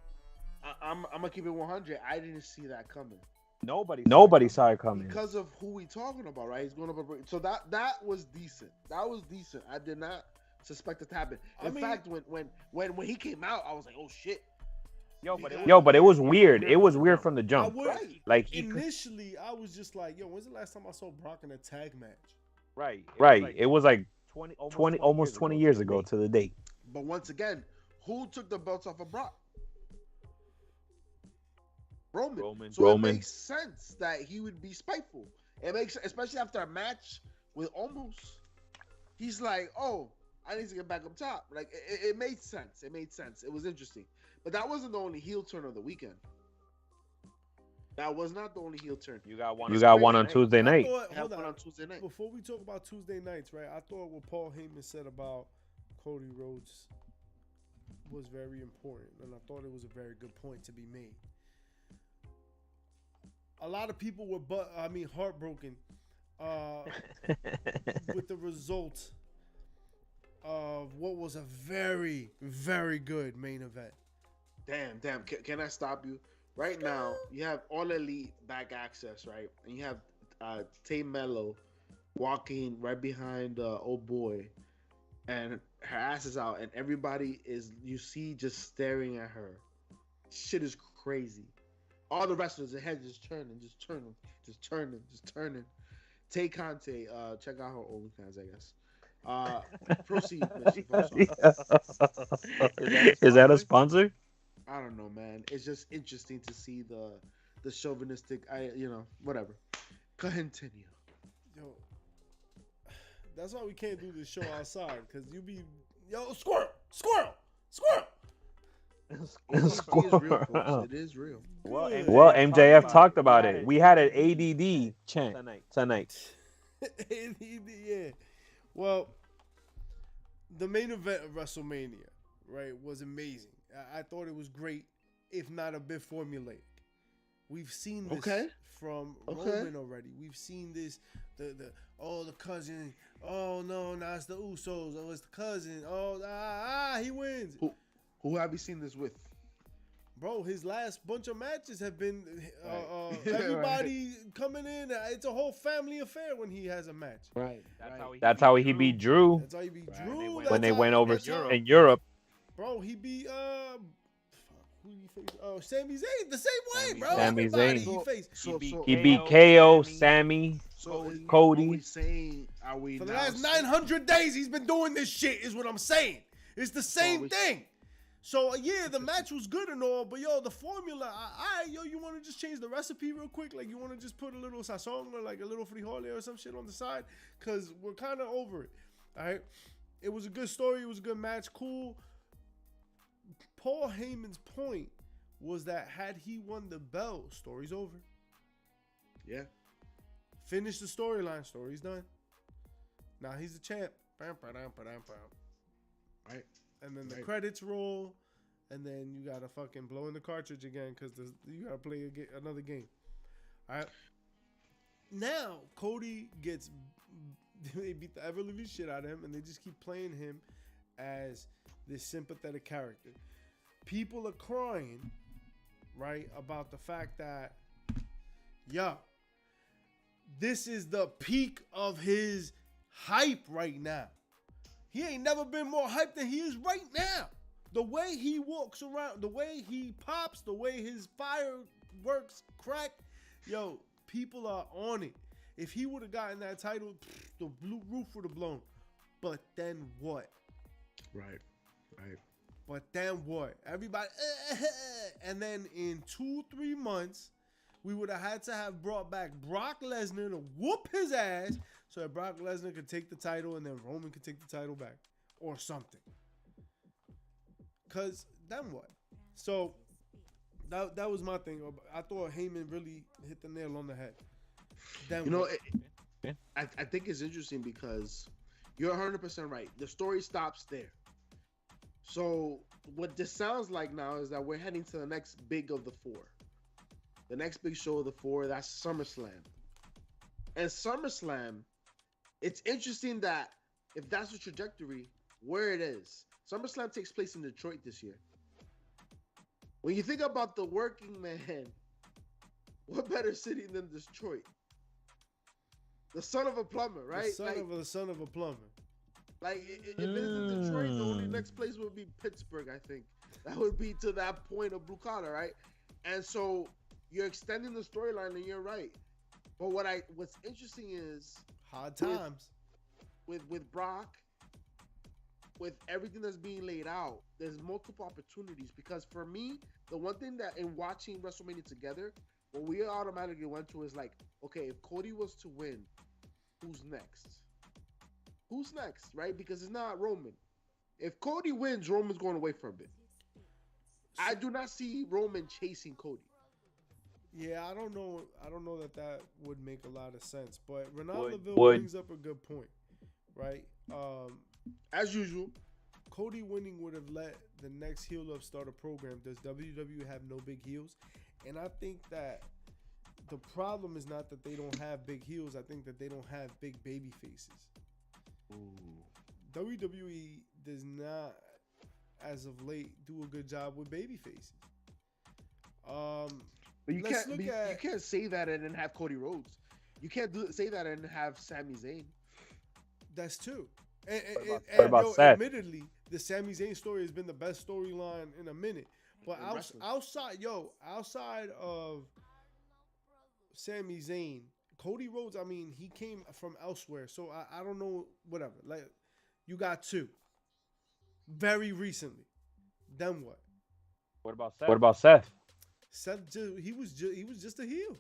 I'm gonna keep it 100. I didn't see that coming. Nobody saw it coming because of who we talking about, right? He's going up. So that was decent. That was decent. I did not suspect it to happen. In fact, when he came out, I was like, oh shit. But it was weird. It was weird from the jump. Right. Like initially, I was just like, yo, when's the last time I saw Brock in a tag match? Right. It was like 20 years ago to the date. But once again, who took the belts off of Brock? Roman. So it makes sense that he would be spiteful. It makes, especially after a match with Omos. He's like, oh, I need to get back up top. Like it made sense. It was interesting. But that wasn't the only heel turn of the weekend. That was not the only heel turn. You got one on Tuesday night. Hold on Tuesday night. Before we talk about Tuesday nights, right? I thought what Paul Heyman said about Cody Rhodes was very important, and I thought it was a very good point to be made. A lot of people were heartbroken with the result of what was a very, very good main event. Damn. Can I stop you? Right now, you have All Elite back access, right? And you have Tay Mello walking right behind old boy, and her ass is out, and everybody is, you see, just staring at her. Shit is crazy. All the wrestlers, their heads just turning. Tay Conte, check out her OnlyFans, I guess. Proceed. Is that a sponsor? I don't know, man. It's just interesting to see the chauvinistic, whatever. Continue. Yo, that's why we can't do this show outside, because you be, squirrel. It is real. Well, MJF talked about it. We had an ADD chant tonight. ADD, yeah. Well, the main event of WrestleMania, right, was amazing. I thought it was great. if not a bit formulaic. We've seen this from Roman already. We've seen this, the cousin. Oh no, now it's the Usos. Oh, it's the cousin. Oh, he wins. Who have you seen this with? Bro, his last bunch of matches have been everybody coming in. It's a whole family affair when he has a match. Right. That's how he beat Drew. That's how he beat Drew. When they went over in Europe. Bro, he beat who he faced? Oh, Sami Zayn the same way, bro. Sami Everybody Zayn. he faced. He beat KO, Sammy, Cody. Are we For the last 900 days he's been doing this shit is what I'm saying. It's the same thing. So, yeah, the match was good and all, but, yo, the formula, you want to just change the recipe real quick? Like, you want to just put a little sazon or, like, a little frijole or some shit on the side? Because we're kind of over it, all right? It was a good story. It was a good match. Cool. Paul Heyman's point was that had he won the belt, story's over. Yeah. Finish the storyline. Story's done. Now he's the champ. Right? And then the credits roll, and then you gotta fucking blow in the cartridge again because you gotta play another game. All right. Now Cody they beat the ever living shit out of him, and they just keep playing him as this sympathetic character. People are crying, right, about the fact that, this is the peak of his hype right now. He ain't never been more hyped than he is right now. The way he walks around, the way he pops, the way his fireworks crack, people are on it. If he would have gotten that title, the roof would have blown. But then what? Right. But then what? Everybody, and then in 2-3 months, we would have had to have brought back Brock Lesnar to whoop his ass so that Brock Lesnar could take the title and then Roman could take the title back or something. Because then what? So that was my thing. I thought Heyman really hit the nail on the head. Then I think it's interesting because you're 100% right. The story stops there. So what this sounds like now is that we're heading to the next big of the four. The next big show of the four, that's SummerSlam. And SummerSlam, it's interesting that if that's the trajectory, where it is. SummerSlam takes place in Detroit this year. When you think about the working man, what better city than Detroit? The son of a plumber, right? The son of a plumber. Like, if it isn't Detroit, the only next place would be Pittsburgh, I think. That would be to that point of blue collar, right? And so you're extending the storyline, and you're right. But what's interesting is hard times with Brock, with everything that's being laid out. There's multiple opportunities because for me, the one thing that in watching WrestleMania together, what we automatically went to is like, okay, if Cody was to win, who's next? Who's next, right? Because it's not Roman. If Cody wins, Roman's going away for a bit. I do not see Roman chasing Cody. Yeah, I don't know that would make a lot of sense. But Ronaldo brings up a good point, right? As usual, Cody winning would have let the next heel up start a program. Does WWE have no big heels? And I think that the problem is not that they don't have big heels. I think that they don't have big baby faces. Ooh. WWE does not, as of late, do a good job with baby faces. But you can't say that and then have Cody Rhodes. You can't say that and have Sami Zayn. That's true. What about Seth? Admittedly, the Sami Zayn story has been the best storyline in a minute. But outside of Sami Zayn, Cody Rhodes, I mean, he came from elsewhere. So I don't know, whatever. Like, you got two. Very recently. Then what? What about Seth? Seth, he was just a heel.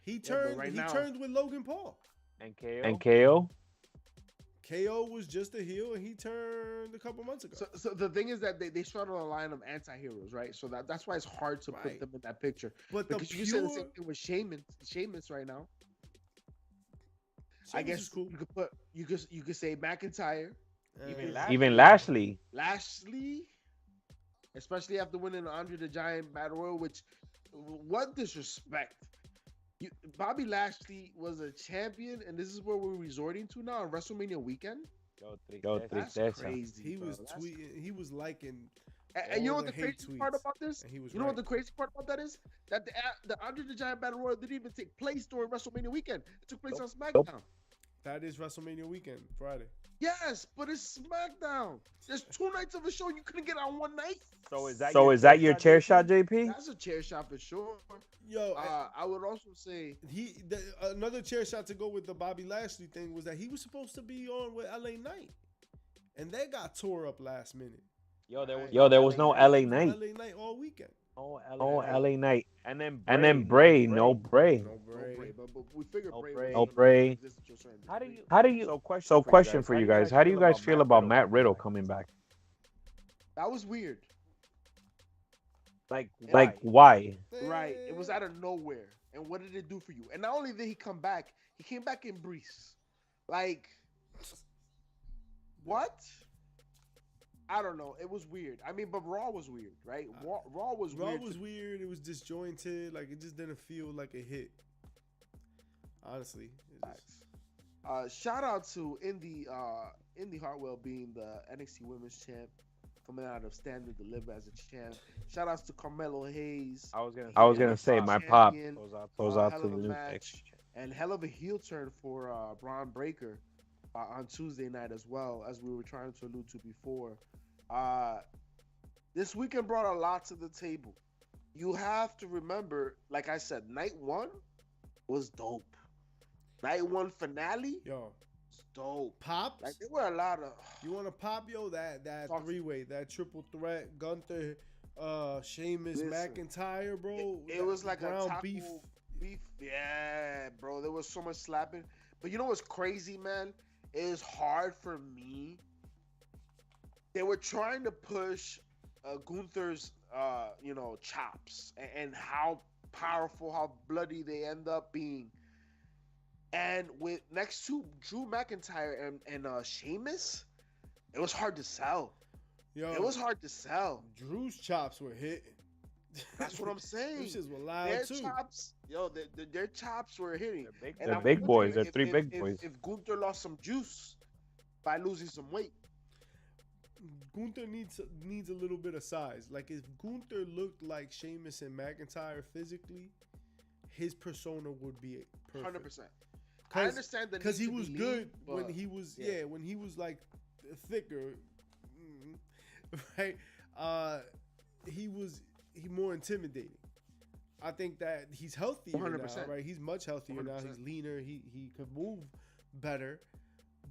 He turned with Logan Paul. And KO? KO was just a heel, and he turned a couple months ago. So the thing is that they started a line of anti-heroes, right? So that's why it's hard to put them in that picture. But because you said the same thing with Sheamus right now. Sheamus I guess is cool. you could say McIntyre, even Lashley. Lashley. especially after winning the Andre the Giant Battle Royal, which, what disrespect. Bobby Lashley was a champion, and this is where we're resorting to now on WrestleMania weekend. That's crazy. He was That's tweeting. He was liking. And you know what the the hate crazy part tweets, about this? and he was You know right. what the crazy part about that is? That the Andre the Giant Battle Royal didn't even take place during WrestleMania weekend. It took place on SmackDown. That is WrestleMania weekend, Friday. Yes, but it's SmackDown. There's 2 nights of a show you couldn't get on one night. So is that your chair shot, JP? That's a chair shot for sure. Yo, I would also say another chair shot to go with the Bobby Lashley thing was that he was supposed to be on with LA Knight, and they got tore up last minute. Yo, there was no LA Knight. LA Knight all weekend. Oh, LA Knight. And then Bray, no Bray. No Bray. But we figured No Bray. Bray. No Bray. How do you? So question for you guys. How do you guys feel about Matt Riddle coming back? That was weird. Like why? Right. It was out of nowhere. And what did it do for you? And not only did he come back, he came back in Brees. Like, what? I don't know. It was weird. I mean, but Raw was weird, right? Raw was weird. Raw was weird. It was disjointed. Like, it just didn't feel like a hit. Honestly. Shout out to Indy Hartwell being the NXT Women's Champ, coming out of Stand and Deliver as a champ. Shout outs to Carmelo Hayes. I was gonna say my pop goes out to the new match. And hell of a heel turn for Braun Breaker on Tuesday night as well, as we were trying to allude to before. This weekend brought a lot to the table. You have to remember, like I said, night 1 was dope. Night 1 finale, Yo, was dope. Pops? Like, there were a lot of. You want to pop, yo? That three-way, that triple threat, Gunther, Sheamus, McIntyre, bro. It was like ground a taco beef. Yeah, bro. There was so much slapping. But you know what's crazy, man? It is hard for me. They were trying to push Gunther's, chops and how powerful, how bloody they end up being. And with next to Drew McIntyre and Sheamus, it was hard to sell. Yo, It was hard to sell. Drew's chops were hitting. That's what I'm saying. Those shits were loud Their too. chops, their chops were hitting. They're big boys. They're three big boys. If Gunther lost some juice by losing some weight, Gunther needs a little bit of size. Like, if Gunther looked like Sheamus and McIntyre physically, his persona would be perfect. 100%. I understand that because he was good lean, when he was when he was like thicker, right? He more intimidating. I think that he's healthier 100%. now, right? He's much healthier 100%. now. He's leaner. He could move better,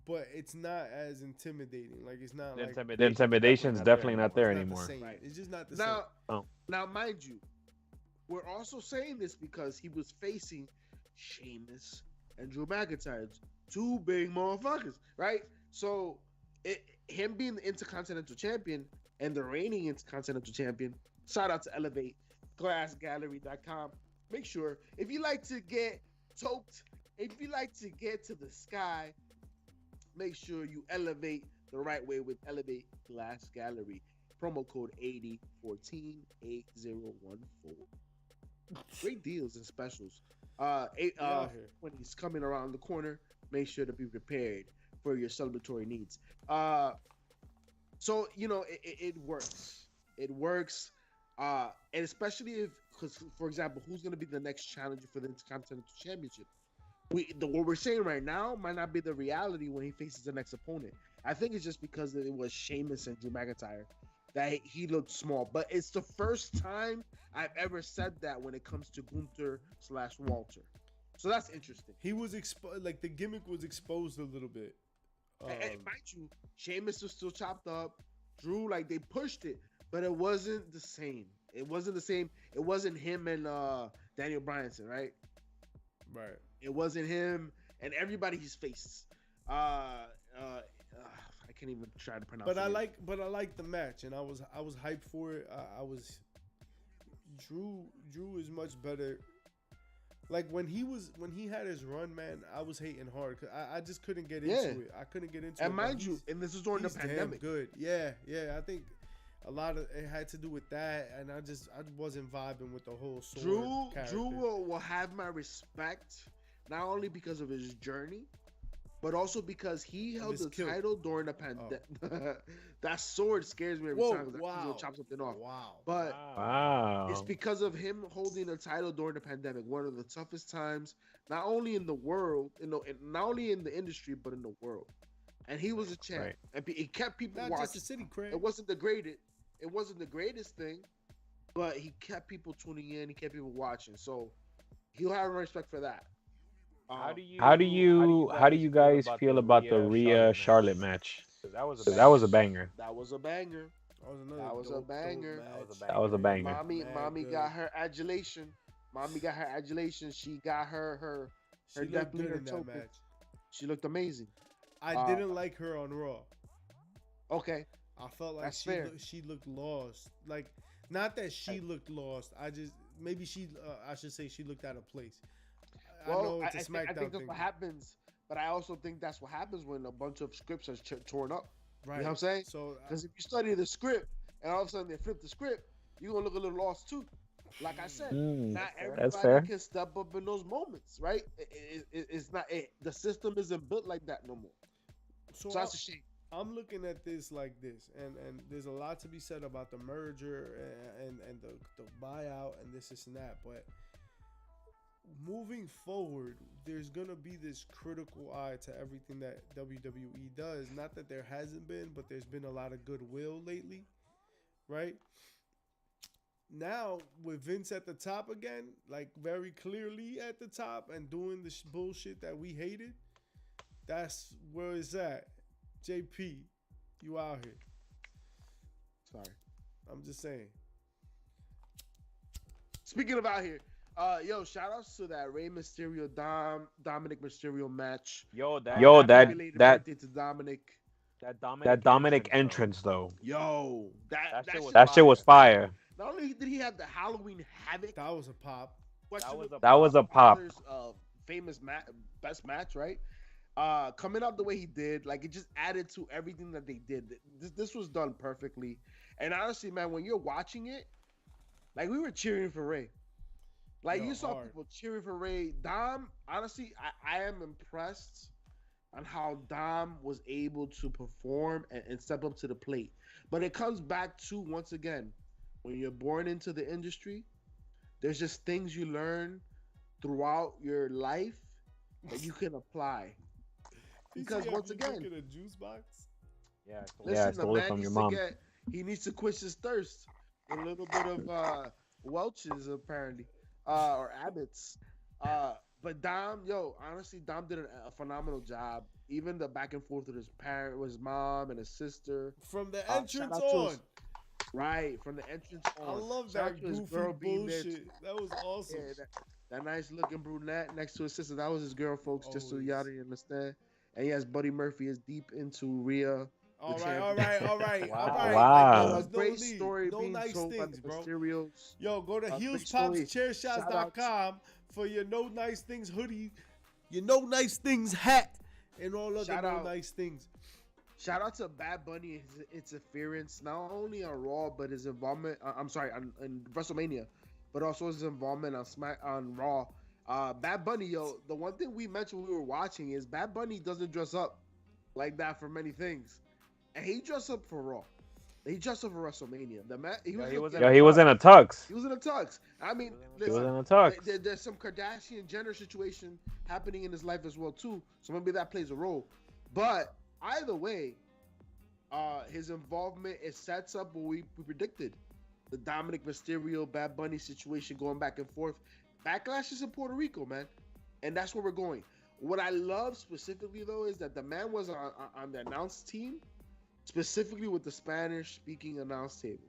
but it's not as intimidating. Like, it's not like The intimidation's definitely not there it's not anymore. the same. It's just not the now, same. Now, mind you, we're also saying this because he was facing Sheamus and Drew McIntyre, 2 big motherfuckers, right? So, him being the Intercontinental Champion and the reigning Intercontinental Champion, shout out to ElevateGlassGallery.com. Make sure, if you like to get toped, if you like to get to the sky, make sure you elevate the right way with Elevate Glass Gallery. Promo code 8014 Great deals and specials. When he's coming around the corner, make sure to be prepared for your celebratory needs. So it works. It works, and especially because, for example, who's going to be the next challenger for the Intercontinental Championship? What we're saying right now might not be the reality when he faces the next opponent. I think it's just because it was Sheamus and Drew McIntyre that he looked small. But it's the first time I've ever said that when it comes to Gunther/Walter. So that's interesting. He was like, the gimmick was exposed a little bit. And mind you, Sheamus was still chopped up. Drew, like, they pushed it, but it wasn't the same. It wasn't him and Daniel Bryanson, right? Right. It wasn't him and everybody he's faced. I can't even try to pronounce. But I like the match, and I was hyped for it. Drew is much better. Like, when he had his run, man, I was hating hard because I just couldn't get into it. I couldn't get into it. And mind you, and this is during the pandemic. Damn good. Yeah. A lot of it had to do with that, and I wasn't vibing with the whole sword Drew character. will have my respect, not only because of his journey, but also because he held the title during the pandemic. That sword scares me every time because he's gonna chop something off. Wow. But it's because of him holding the title during the pandemic, one of the toughest times, not only in the world, not only in the industry, but in the world. And he was a champ, Right. and he kept people Not watching. just the city, Craig. It wasn't the greatest thing, but he kept people tuning in. He kept people watching. So he'll have respect for that. How do you guys feel about the Rhea Charlotte match? Because that was a banger. That was a banger. That was a banger. That was a banger. Mommy got her adulation. She got her She looked death good leader in that token. match. She looked amazing. I didn't like her on Raw. Okay. I felt like she looked lost. Like, not that she looked lost. Maybe I should say she looked out of place. Well, I know it's a SmackDown I think that's thing. what happens, but I also think that's what happens when a bunch of scripts are torn up. Right. You know what I'm saying? So, because if you study the script and all of a sudden they flip the script, you're gonna look a little lost too. Like I said, not everybody can step up in those moments, right? It's not the system isn't built like that no more. So that's a shame. I'm looking at this like this, and there's a lot to be said about the merger and the buyout and this and that, but moving forward, there's gonna be this critical eye to everything that WWE does. Not that there hasn't been, but there's been a lot of goodwill lately, right? Now with Vince at the top again, like very clearly at the top and doing the bullshit that we hated, that's where it's at. JP, you out here. Sorry. I'm just saying. Speaking of out here, shout outs to that Rey Mysterio Dominic Mysterio match. That to Dominic. That Dominic entrance though. Yo, that shit was fire. Not only did he have the Halloween Havoc. That was a pop. That was a pop. Famous best match, right? Coming out the way he did, like it just added to everything that they did. This was done perfectly. And honestly, man, when you're watching it, like we were cheering for Rey. Like you saw people cheering for Rey. Dom, honestly, I am impressed on how Dom was able to perform and step up to the plate. But it comes back to, once again, when you're born into the industry, there's just things you learn throughout your life that you can apply. Because once again, a juice box. Yeah, listen, I stole it from your mom. He needs to quench his thirst. A little bit of Welch's apparently, or Abbott's. But Dom, honestly, Dom did a phenomenal job. Even the back and forth with his mom and his sister. From the entrance on. Right, from the entrance on. I love that goofy bullshit. That was awesome. Yeah, that nice looking brunette next to his sister. That was his girl, folks, just so y'all understand. And yes, Buddy Murphy is deep into Rhea. All right. Wow. A great story being nice told by things, the bro. Mysterios. Yo, go to heelspopschairshots.com for your No Nice Things hoodie, your No Nice Things hat, and all other nice things. Shout out to Bad Bunny and his interference, not only on Raw, but his involvement. On WrestleMania, but also his involvement on Raw. Bad Bunny, the one thing we mentioned when we were watching is Bad Bunny doesn't dress up like that for many things, and he dressed up for Raw. He dressed up for WrestleMania. He was in a tux. He was in a tux. I mean, he was in a tux. There's some Kardashian Jenner situation happening in his life as well too, so maybe that plays a role. But either way, his involvement, it sets up what we predicted. The Dominic Mysterio, Bad Bunny situation going back and forth. Backlash is in Puerto Rico, man. And that's where we're going. What I love specifically, though, is that the man was on the announce team, specifically with the Spanish-speaking announce table.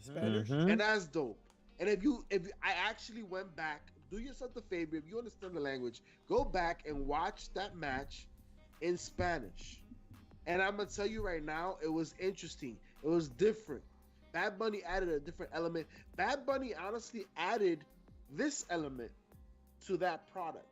Spanish? And that's dope. And if I actually went back, do yourself a favor, if you understand the language, go back and watch that match in Spanish. And I'm going to tell you right now, it was interesting. It was different. Bad Bunny added a different element. Bad Bunny honestly added this element to that product.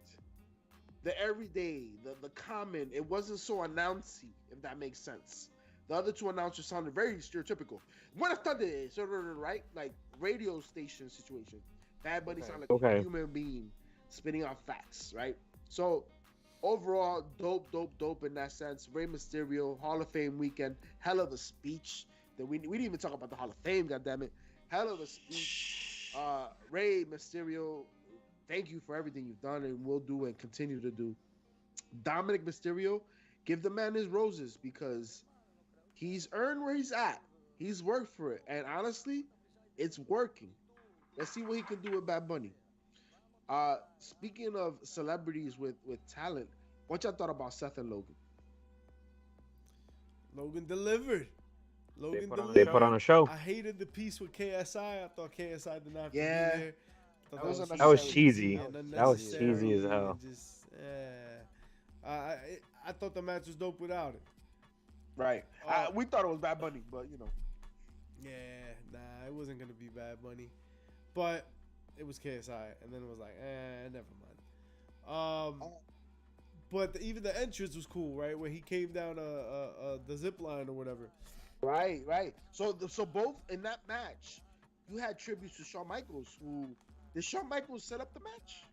The everyday, the common, it wasn't so announcy, if that makes sense. The other two announcers sounded very stereotypical. Buenas tardes, right? Like radio station situation. Bad Bunny sounded like a human being spitting out facts, right? So overall, dope in that sense. Rey Mysterio, Hall of Fame weekend, hell of a speech. That we didn't even talk about the Hall of Fame, goddammit. Hell of a speech. Rey Mysterio, thank you for everything you've done and will do and continue to do. Dominic Mysterio, give the man his roses because he's earned where he's at. He's worked for it. And honestly, it's working. Let's see what he can do with Bad Bunny. Speaking of celebrities with talent, what y'all thought about Seth and Logan? Logan delivered. They put on a show. I hated the piece with KSI. I thought KSI did not have to be Yeah. there. That was cheesy. That was cheesy as hell. I thought the match was dope without it. Right. We thought it was Bad Bunny, but you know. Yeah, nah, it wasn't gonna be Bad Bunny, but it was KSI, and then it was like, never mind. But even the entrance was cool, right? When he came down the zip line or whatever. Right. So both in that match, you had tributes to Shawn Michaels. Did Shawn Michaels set up the match?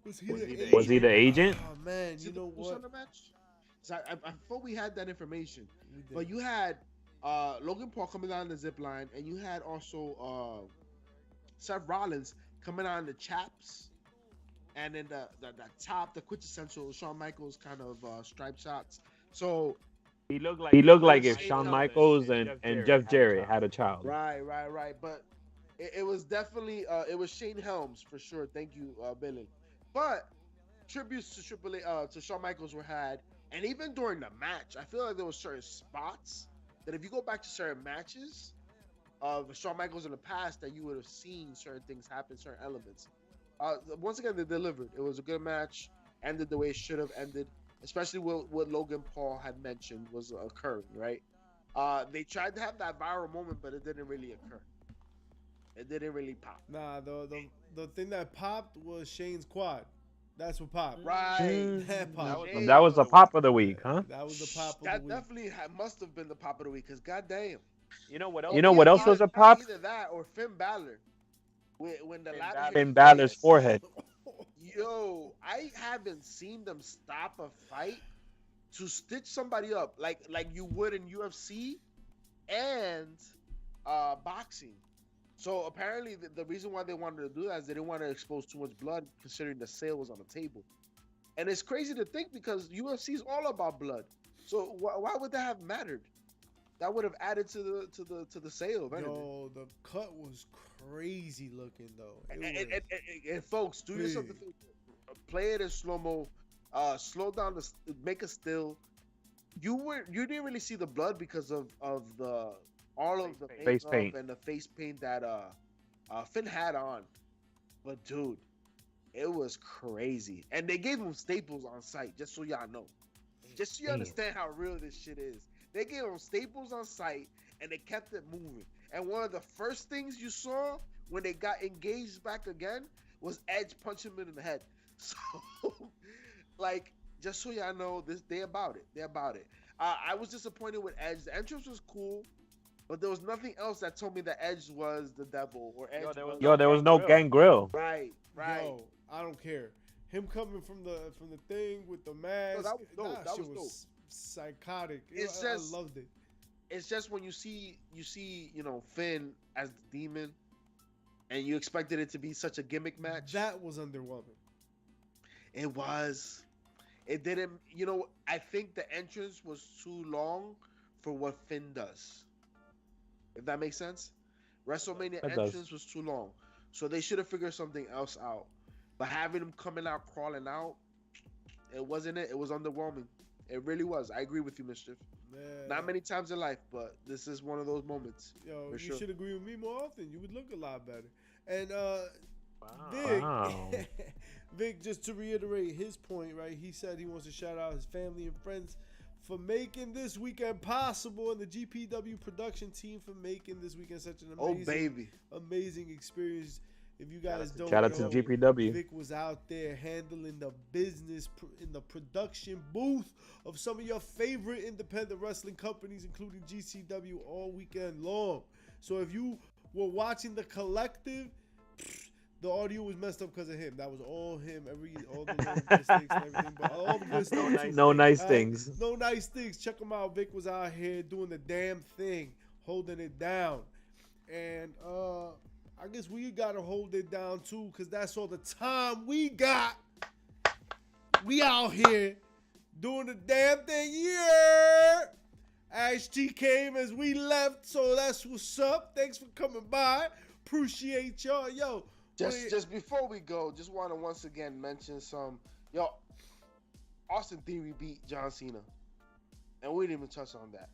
Was he the agent? Oh man, you know what? On the match? So I thought we had that information, but you had Logan Paul coming down the zip line, and you had also Seth Rollins coming on the chaps, and then the top, the quintessential Shawn Michaels kind of stripe shots. So he looked like if Shawn Michaels and Jeff Jarrett had a child. Right. But it was definitely it was Shane Helms for sure. Thank you, Billy. But tributes to Shawn Michaels were had, and even during the match, I feel like there were certain spots that if you go back to certain matches of Shawn Michaels in the past, that you would have seen certain things happen, certain elements. Once again, they delivered. It was a good match, ended the way it should have ended, especially what Logan Paul had mentioned was occurring, right? They tried to have that viral moment, but it didn't really occur. It didn't really pop. Nah, the thing that popped was Shane's quad. That's what popped. Right. That popped. That was the pop of the week, huh? That was the pop of the That week. definitely must have been the pop of the week, because goddamn. You know what else? You know what else was a pop? Either that or Finn Balor. When the Finn Balor's forehead. Yo, I haven't seen them stop a fight to stitch somebody up like you would in UFC and boxing. So apparently the reason why they wanted to do that is they didn't want to expose too much blood, considering the sale was on the table. And it's crazy to think because UFC is all about blood. So why would that have mattered? That would have added to the sale. Yo, the cut was crazy looking though. And folks, do yourself the favor. Play it in slow mo. Slow down make a still. You didn't really see the blood because of the face paint and the face paint that Finn had on. But dude, it was crazy. And they gave him staples on site, just so y'all know. Just so you understand how real this shit is. They gave him staples on site and they kept it moving. And one of the first things you saw when they got engaged back again was Edge punching him in the head. So, like, just so y'all know, they about it. I was disappointed with Edge. The entrance was cool, but there was nothing else that told me that Edge was the devil or Edge. There was no Gangrel. Right. Yo, I don't care. Him coming from the thing with the mask, that shit was psychotic. I loved it. It's just when you see Finn as the demon, and you expected it to be such a gimmick match. That was underwhelming. It was. It didn't. I think the entrance was too long for what Finn does. If that makes sense. WrestleMania entrance was too long, so they should have figured something else out. But having him coming out, crawling out, it wasn't it. It was underwhelming. It really was. I agree with you, Mischief. Man. Not many times in life, but this is one of those moments. Yo, you should agree with me more often. You would look a lot better. And Vic, just to reiterate his point, right? He said he wants to shout out his family and friends for making this weekend possible, and the GPW production team for making this weekend such an amazing experience. If you guys don't Shout out to know, GPW. Vic was out there handling the business in the production booth of some of your favorite independent wrestling companies, including GCW, all weekend long. So if you were watching the collective, the audio was messed up because of him. That was all him. All the little mistakes and everything, but all the good stuff too. No nice things. No nice things. Check him out. Vic was out here doing the damn thing, holding it down, and I guess we gotta hold it down too, cause that's all the time we got. We out here doing the damn thing. Yeah. Ash T came as we left, so that's what's up. Thanks for coming by. Appreciate y'all. Yo. Just before we go, just want to once again mention Austin Theory beat John Cena, and we didn't even touch on that.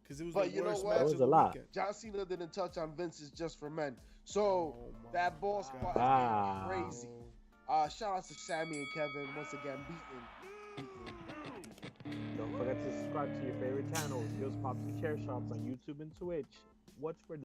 Because it was but the worst match That was of a the lot. weekend. John Cena didn't touch on Vince's Just for Men. So that ball spot Wow. is crazy. Shout out to Sammy and Kevin once again beating. Don't forget to subscribe to your favorite channels, Gills, Pops, and Chair Shots on YouTube and Twitch. Watch for